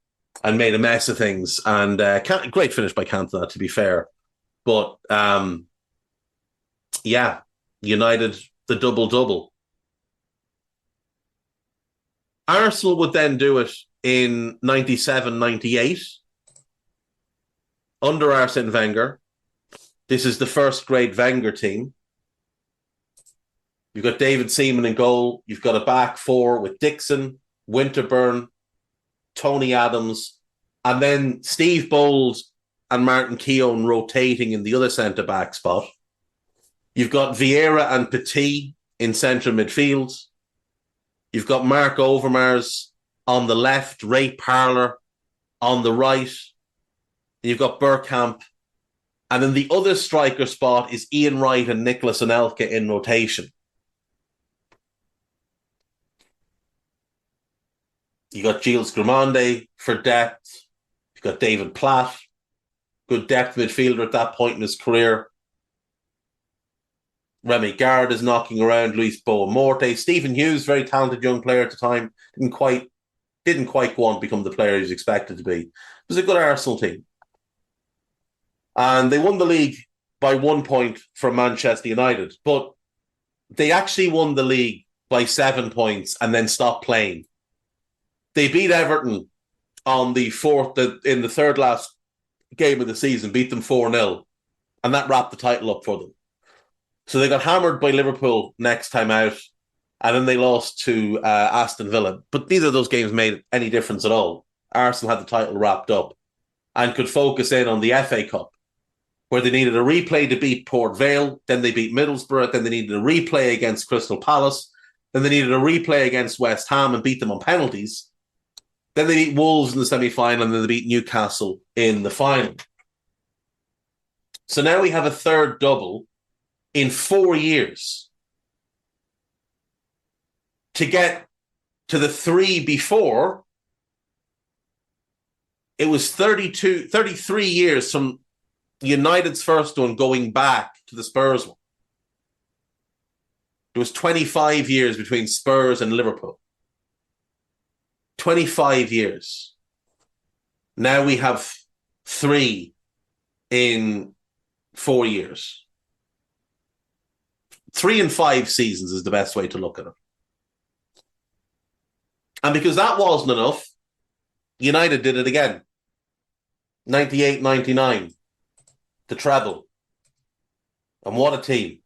and made a mess of things. And great finish by Cantona, to be fair. But yeah, United, the double-double. Arsenal would then do it in 97-98 under Arsene Wenger. This is the first great Wenger team. You've got David Seaman in goal. You've got a back four with Dixon, Winterburn, Tony Adams, and then Steve Bowles and Martin Keown rotating in the other centre-back spot. You've got Vieira and Petit in central midfield. You've got Mark Overmars on the left, Ray Parlour on the right. You've got Bergkamp. And then the other striker spot is Ian Wright and Nicholas Anelka in rotation. You got Gilles Grimande for depth. You've got David Platt, good depth midfielder at that point in his career. Remy Gard is knocking around, Luis Boa-Morte. Stephen Hughes, very talented young player at the time, didn't quite go on to become the player he was expected to be. It was a good Arsenal team. And they won the league by 1 point from Manchester United, but they actually won the league by 7 points and then stopped playing. They beat Everton on in the third last game of the season, beat them 4-0, and that wrapped the title up for them. So they got hammered by Liverpool next time out, and then they lost to Aston Villa. But neither of those games made any difference at all. Arsenal had the title wrapped up and could focus in on the FA Cup, where they needed a replay to beat Port Vale, then they beat Middlesbrough, then they needed a replay against Crystal Palace, then they needed a replay against West Ham and beat them on penalties. Then they beat Wolves in the semi-final, and then they beat Newcastle in the final. So now we have a third double in 4 years. To get to the three before, it was 33 years from United's first one going back to the Spurs one. There was 25 years between Spurs and Liverpool. 25 years. Now we have three in 4 years. 3 and 5 seasons is the best way to look at it. And because that wasn't enough, United did it again. 98-99. The treble. And what a team.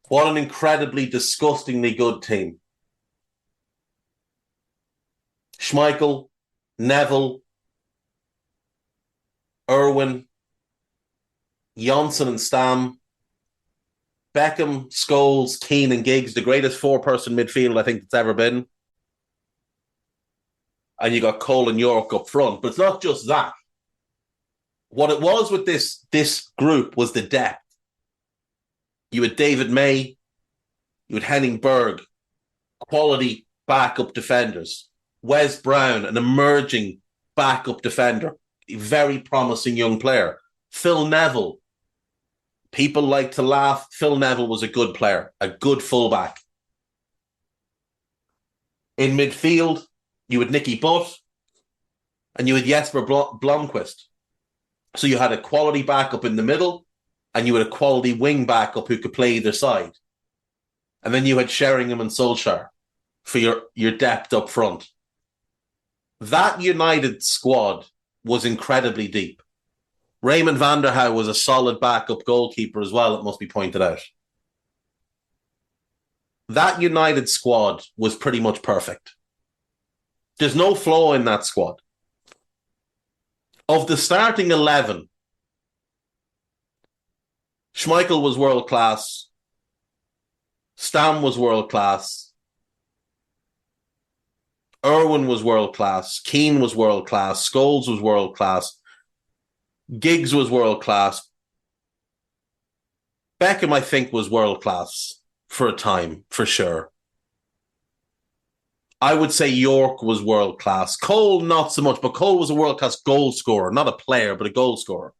What an incredibly, disgustingly good team. Schmeichel, Neville, Irwin, Johnson and Stam, Beckham, Scholes, Keane and Giggs, the greatest four-person midfield I think that's ever been. And you got Cole and York up front. But it's not just that. What it was with this group was the depth. You had David May, you had Henning Berg, quality backup defenders. Wes Brown, an emerging backup defender, a very promising young player. Phil Neville. People like to laugh. Phil Neville was a good player, a good fullback. In midfield, you had Nicky Butt and you had Jesper Blomqvist. So you had a quality backup in the middle and you had a quality wing backup who could play either side. And then you had Sheringham and Solskjaer for your depth up front. That United squad was incredibly deep. Raymond van der Houw was a solid backup goalkeeper as well, it must be pointed out. That United squad was pretty much perfect. There's no flaw in that squad. Of the starting 11, Schmeichel was world-class. Stam was world-class. Irwin was world-class. Keane was world-class. Scholes was world-class. Giggs was world-class. Beckham, I think, was world-class for a time, for sure. I would say York was world-class. Cole, not so much, but Cole was a world-class goal scorer. Not a player, but a goal scorer.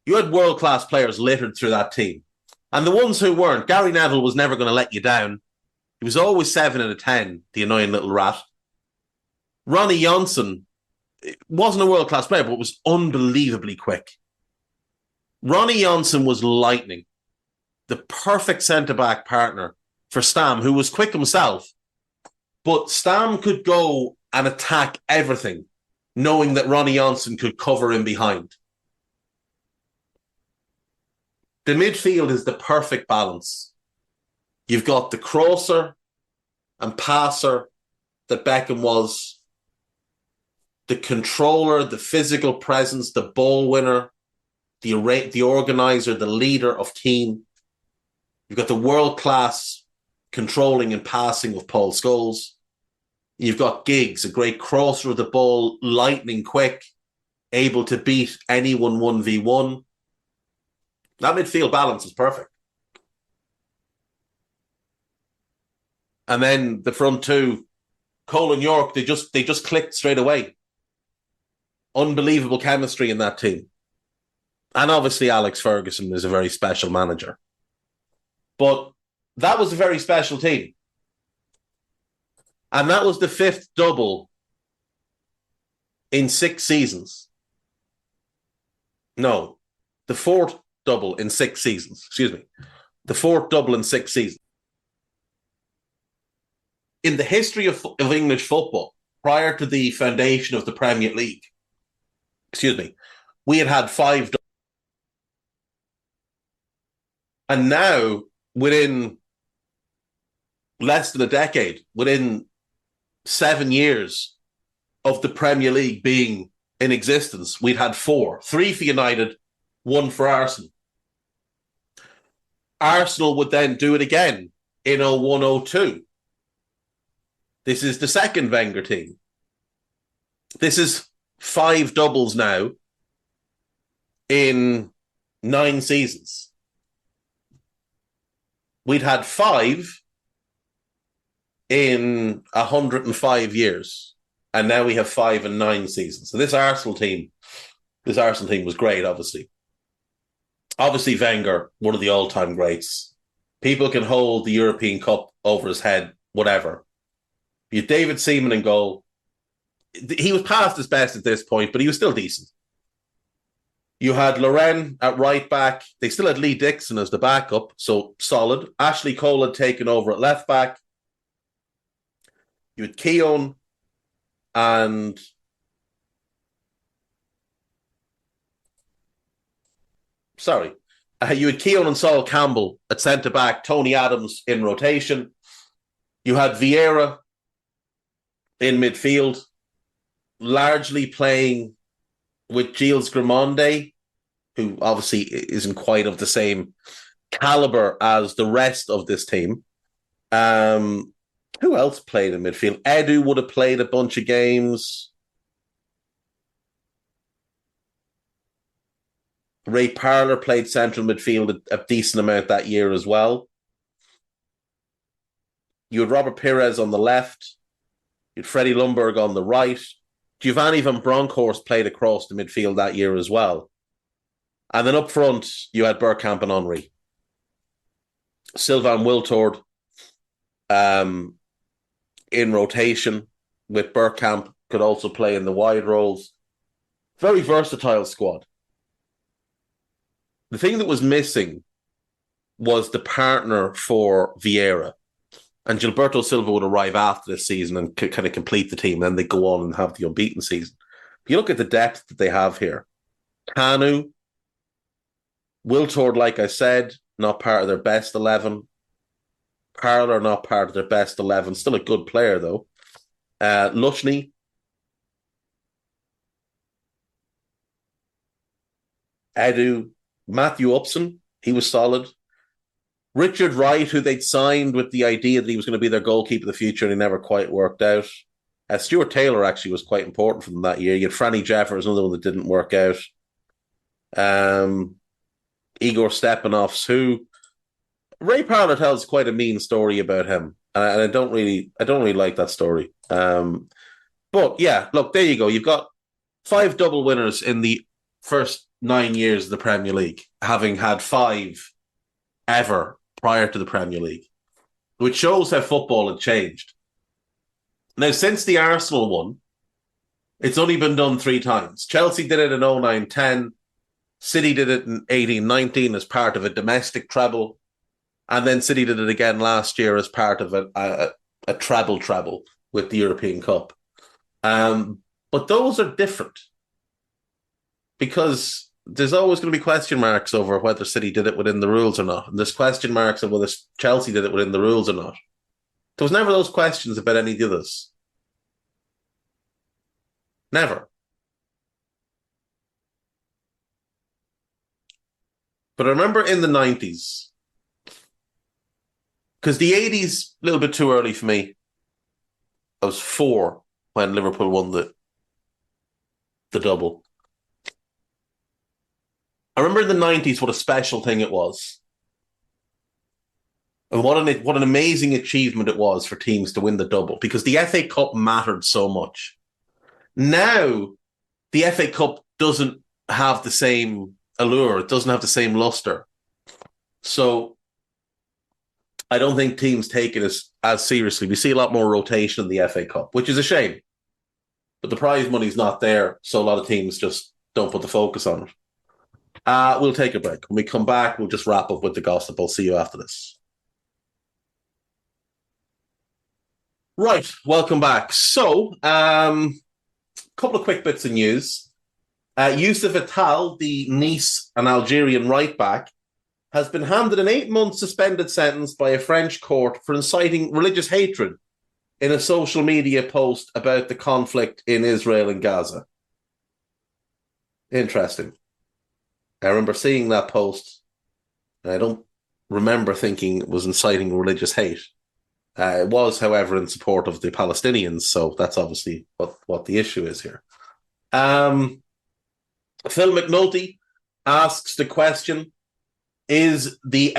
You had world-class players littered through that team. And the ones who weren't, Gary Neville was never going to let you down. He was always 7 out of 10, the annoying little rat. Ronnie Johnson wasn't a world-class player, but was unbelievably quick. Ronnie Johnson was lightning. The perfect centre-back partner for Stam, who was quick himself. But Stam could go and attack everything, knowing that Ronnie Johnson could cover in behind. The midfield is the perfect balance. You've got the crosser and passer that Beckham was, the controller, the physical presence, the ball winner, the organizer, the leader of Keane. You've got the world-class controlling and passing of Paul Scholes. You've got Giggs, a great crosser of the ball, lightning quick, able to beat anyone 1v1. That midfield balance is perfect. And then the front two, Cole and York, they just clicked straight away. Unbelievable chemistry in that team. And obviously Alex Ferguson is a very special manager. But that was a very special team. And that was the 5th double in 6 seasons. No, the 4th double in 6 seasons. Excuse me. The 4th double in 6 seasons. In the history of English football, prior to the foundation of the Premier League, we had 5 doubles. And now, within less than a decade, within 7 years of the Premier League being in existence, we'd had 4. 3 for United, 1 for Arsenal. Arsenal would then do it again in 01-02. This is the second Wenger team. This is 5 doubles now in 9 seasons. We'd had 5 in 105 years, and now we have 5 in 9 seasons. So this Arsenal team was great, obviously. Obviously, Wenger, one of the all-time greats. People can hold the European Cup over his head, whatever. You had David Seaman in goal. He was past his best at this point, but he was still decent. You had Loren at right back. They still had Lee Dixon as the backup, so solid. Ashley Cole had taken over at left back. You had Keown and you had Keown and Saul Campbell at centre back. Tony Adams in rotation. You had Vieira in midfield, largely playing with Gilles Grimonde, who obviously isn't quite of the same caliber as the rest of this team. Who else played in midfield? Edu would have played a bunch of games. Ray Parlour played central midfield a decent amount that year as well. You had Robert Pires on the left. You had Freddie Ljungberg on the right. Giovanni van Bronckhorst played across the midfield that year as well. And then up front, you had Bergkamp and Henry. Sylvain Wiltord in rotation with Bergkamp, could also play in the wide roles. Very versatile squad. The thing that was missing was the partner for Vieira. And Gilberto Silva would arrive after this season and kind of complete the team. Then they go on and have the unbeaten season. If you look at the depth that they have here, Kanu, Wiltord, like I said, not part of their best 11. Parlour, not part of their best 11. Still a good player, though. Lushney. Edu. Matthew Upson. He was solid. Richard Wright, who they'd signed with the idea that he was going to be their goalkeeper of the future, and he never quite worked out. Stuart Taylor actually was quite important for them that year. You had Franny Jeffers, another one that didn't work out. Igor Stepanovs, who Ray Parlour tells quite a mean story about him, and I don't really like that story. But yeah, look, there you go. You've got 5 double winners in the first 9 years of the Premier League, having had 5 ever prior to the Premier League, which shows how football had changed. Now, since the Arsenal one, it's only been done 3 times. Chelsea did it in 09-10. City did it in 18-19 as part of a domestic treble. And then City did it again last year as part of a treble with the European Cup. But those are different because there's always going to be question marks over whether City did it within the rules or not. And there's question marks of whether Chelsea did it within the rules or not. There was never those questions about any of the others. Never. But I remember in the 90s, because the 80s, a little bit too early for me. I was 4 when Liverpool won the double. I remember in the 90s what a special thing it was. And what an amazing achievement it was for teams to win the double, because the FA Cup mattered so much. Now, the FA Cup doesn't have the same allure. It doesn't have the same luster. So I don't think teams take it as seriously. We see a lot more rotation in the FA Cup, which is a shame. But the prize money's not there, so a lot of teams just don't put the focus on it. We'll take a break. When we come back, we'll just wrap up with the gossip. I'll see you after this. Right, welcome back. So, a couple of quick bits of news. Youssef Attal, the Nice and Algerian right-back, has been handed an 8-month suspended sentence by a French court for inciting religious hatred in a social media post about the conflict in Israel and Gaza. Interesting. I remember seeing that post, and I don't remember thinking it was inciting religious hate. It was, however, in support of the Palestinians, so that's obviously what the issue is here. Phil McNulty asks the question, is the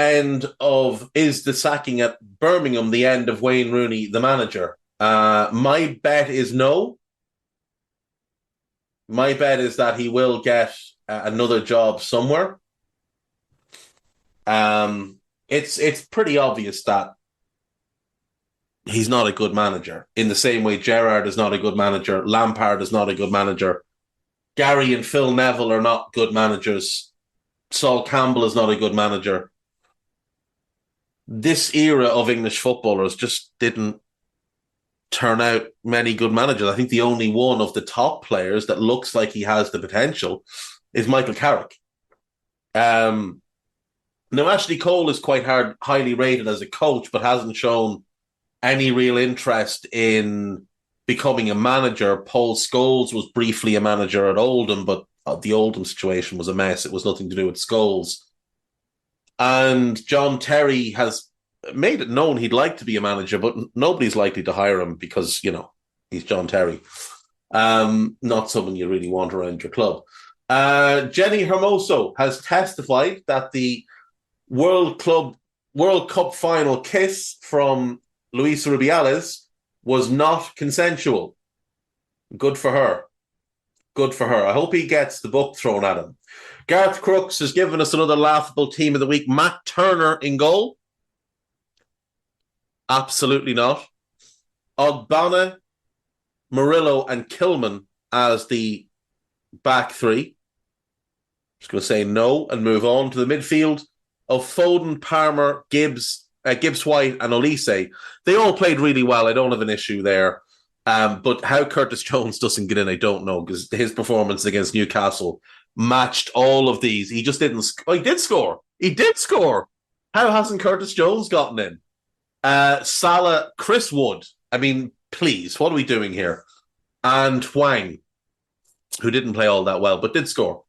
sacking at Birmingham the end of Wayne Rooney, the manager? My bet is no. My bet is that he will get another job somewhere. It's pretty obvious that he's not a good manager. In the same way Gerrard is not a good manager, Lampard is not a good manager, Gary and Phil Neville are not good managers, Sol Campbell is not a good manager. This era of English footballers just didn't turn out many good managers. I think the only one of the top players that looks like he has the potential is Michael Carrick. Now, Ashley Cole is quite highly rated as a coach, but hasn't shown any real interest in becoming a manager. Paul Scholes was briefly a manager at Oldham, but the Oldham situation was a mess. It was nothing to do with Scholes. And John Terry has made it known he'd like to be a manager, but nobody's likely to hire him because, he's John Terry. Not someone you really want around your club. Jenny Hermoso has testified that the World Cup final kiss from Luis Rubiales was not consensual. Good for her. Good for her. I hope he gets the book thrown at him. Gareth Crooks has given us another laughable team of the week. Matt Turner in goal. Absolutely not. Ogbonna, Murillo and Kilman as the back three. Just going to say no and move on to the midfield of Foden, Palmer, Gibbs White and Olise. They all played really well. I don't have an issue there. But how Curtis Jones doesn't get in, I don't know, because his performance against Newcastle matched all of these. He just didn't. He did score. He did score. How hasn't Curtis Jones gotten in? Salah, Chris Wood. I mean, please, what are we doing here? And Hwang, who didn't play all that well, but did score.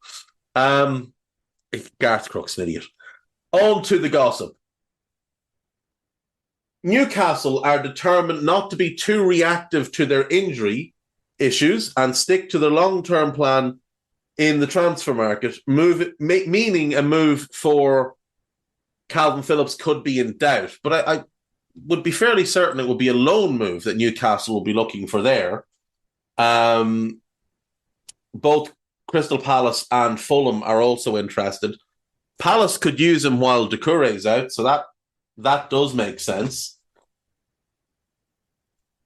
Gareth Crooks, an idiot. On to the gossip. Newcastle are determined not to be too reactive to their injury issues and stick to their long-term plan in the transfer market, meaning a move for Calvin Phillips could be in doubt. But I would be fairly certain it would be a loan move that Newcastle will be looking for there. Both Crystal Palace and Fulham are also interested. Palace could use him while Doucouré's out, so that does make sense.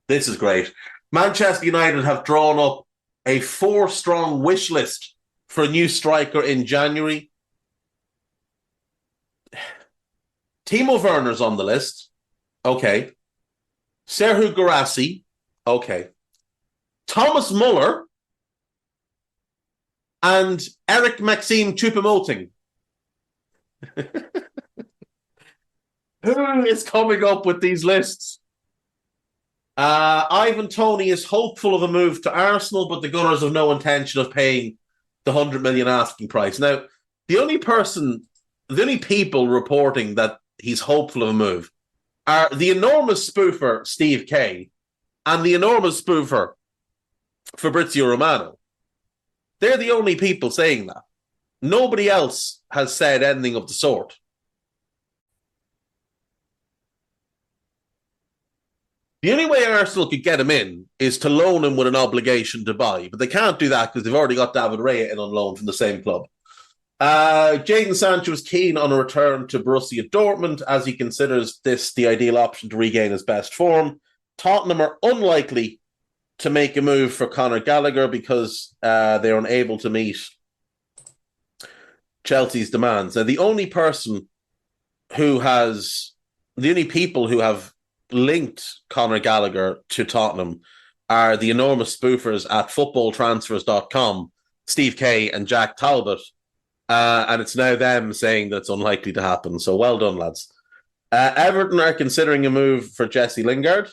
This is great. Manchester United have drawn up a 4-strong wish list for a new striker in January. Timo Werner's on the list. Okay. Serhou Guirassy. Okay. Thomas Muller and Eric Maxime Choupo-Moting. Who is coming up with these lists? Ivan Toney is hopeful of a move to Arsenal, but the Gunners have no intention of paying the 100 million asking price. Now, the only people reporting that he's hopeful of a move are the enormous spoofer Steve Kay and the enormous spoofer Fabrizio Romano. They're the only people saying that. Nobody else has said anything of the sort. The only way Arsenal could get him in is to loan him with an obligation to buy, but they can't do that because they've already got David Raya in on loan from the same club. Jadon Sancho is keen on a return to Borussia Dortmund as he considers this the ideal option to regain his best form. Tottenham are unlikely to make a move for Conor Gallagher because they're unable to meet Chelsea's demands. Now, the only people who have linked Conor Gallagher to Tottenham are the enormous spoofers at footballtransfers.com, Steve Kay and Jack Talbot. And it's now them saying that it's unlikely to happen. So well done, lads. Everton are considering a move for Jesse Lingard.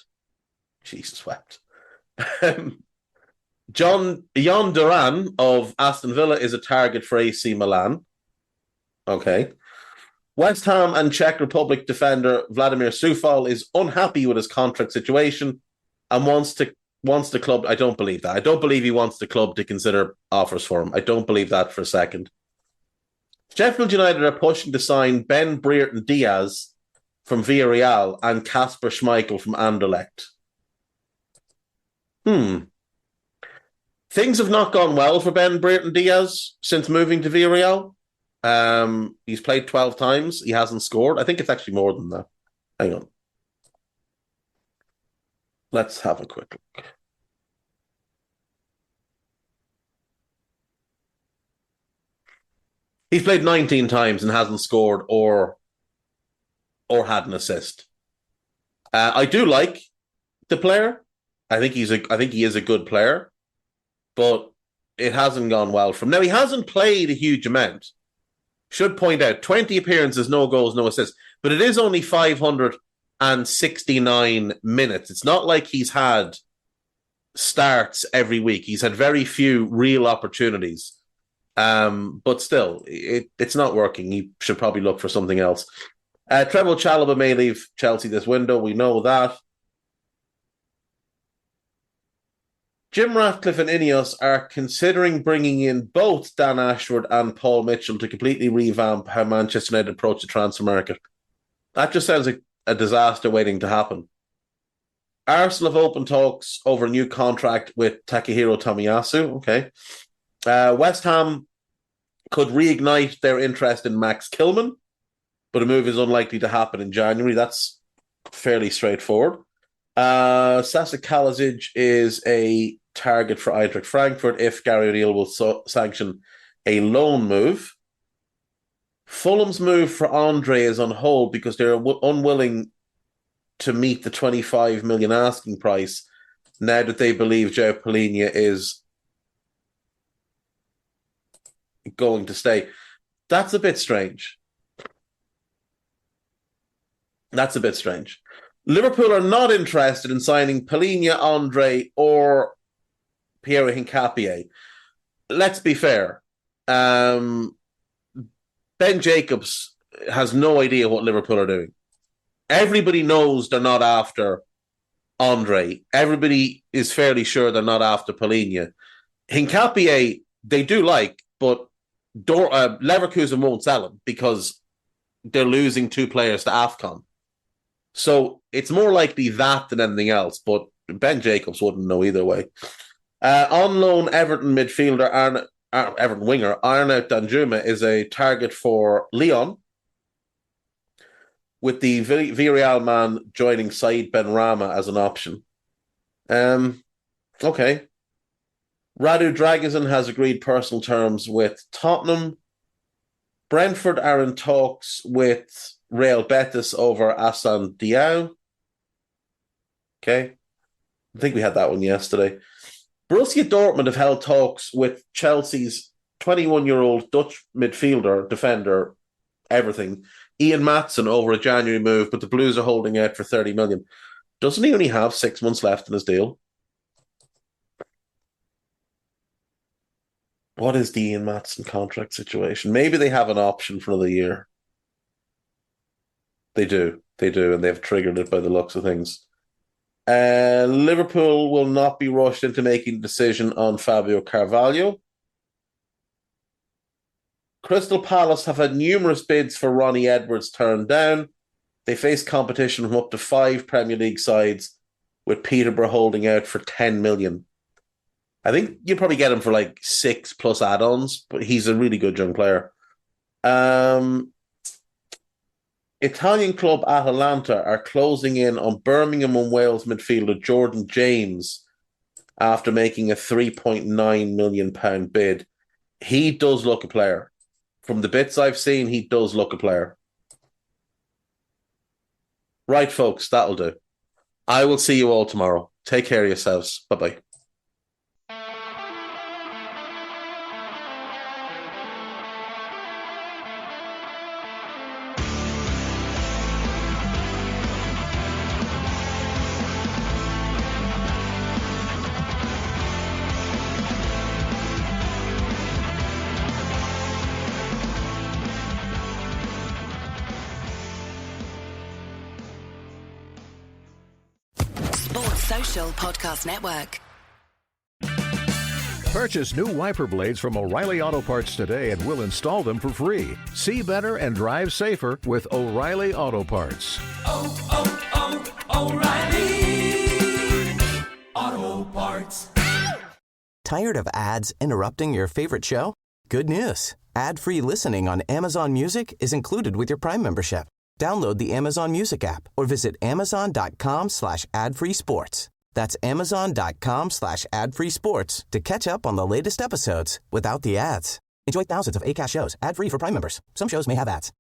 Jesus wept. Jan Duran of Aston Villa is a target for AC Milan. Okay. West Ham and Czech Republic defender Vladimir Sufal is unhappy with his contract situation and wants the club. I don't believe that. I don't believe he wants the club to consider offers for him. I don't believe that for a second. Sheffield United are pushing to sign Ben Brereton Diaz from Villarreal and Kasper Schmeichel from Anderlecht. Things have not gone well for Ben Brereton Diaz since moving to Villarreal. He's played 12 times. He hasn't scored. I think it's actually more than that. Hang on. Let's have a quick look. He's played 19 times and hasn't scored or had an assist. I do like the player. I think he is a good player, but it hasn't gone well for him. Now, he hasn't played a huge amount. Should point out 20 appearances, no goals, no assists, but it is only 569 minutes. It's not like he's had starts every week. He's had very few real opportunities. But still, it's not working. He should probably look for something else. Trevoh Chalobah may leave Chelsea this window. We know that. Jim Ratcliffe and Ineos are considering bringing in both Dan Ashford and Paul Mitchell to completely revamp how Manchester United approach the transfer market. That just sounds like a disaster waiting to happen. Arsenal have opened talks over a new contract with Takahiro Tomiyasu. Okay. West Ham could reignite their interest in Max Kilman, but a move is unlikely to happen in January. That's fairly straightforward. Sasa Kalajic is a target for Eintracht Frankfurt if Gary O'Neill will sanction a loan move. Fulham's move for Andre is on hold because they're unwilling to meet the 25 million asking price now that they believe Joe Palhinha is going to stay. That's a bit strange. Liverpool are not interested in signing Palhinha, Andre, or Pierre Hincapié. Let's be fair. Ben Jacobs has no idea what Liverpool are doing. Everybody knows they're not after Andre. Everybody is fairly sure they're not after Palhinha. Hincapié, they do like, but Leverkusen won't sell him because they're losing two players to AFCON. So it's more likely that than anything else, but Ben Jacobs wouldn't know either way. On loan, Everton midfielder, Everton winger, Arnaut Danjuma is a target for Lyon, with the Villarreal man joining Said Benrahma as an option. Okay. Radu Dragusin has agreed personal terms with Tottenham. Brentford are in talks with Real Betis over Assane Diao. Okay. I think we had that one yesterday. Borussia Dortmund have held talks with Chelsea's 21-year-old Dutch midfielder, defender, everything, Ian Maatsen, over a January move, but the Blues are holding out for 30 million. Doesn't he only have 6 months left in his deal? What is the Ian Maatsen contract situation? Maybe they have an option for another year. They do, and they've triggered it by the looks of things. Liverpool will not be rushed into making a decision on Fabio Carvalho. Crystal Palace have had numerous bids for Ronnie Edwards turned down. They face competition from up to 5 Premier League sides, with Peterborough holding out for 10 million. I think you'd probably get him for like 6 plus add-ons, but he's a really good young player. Italian club Atalanta are closing in on Birmingham and Wales midfielder Jordan James after making a £3.9 million bid. He does look a player. From the bits I've seen, he does look a player. Right, folks, that'll do. I will see you all tomorrow. Take care of yourselves. Bye-bye. Social Podcast Network. Purchase new wiper blades from O'Reilly Auto Parts today and we'll install them for free. See better and drive safer with O'Reilly Auto Parts. O'Reilly Auto Parts. Tired of ads interrupting your favorite show? Good news. Ad-free listening on Amazon Music is included with your Prime membership. Download the Amazon Music app or visit amazon.com/ad-free sports. That's amazon.com/ad-free sports to catch up on the latest episodes without the ads. Enjoy thousands of Acast shows ad-free for Prime members. Some shows may have ads.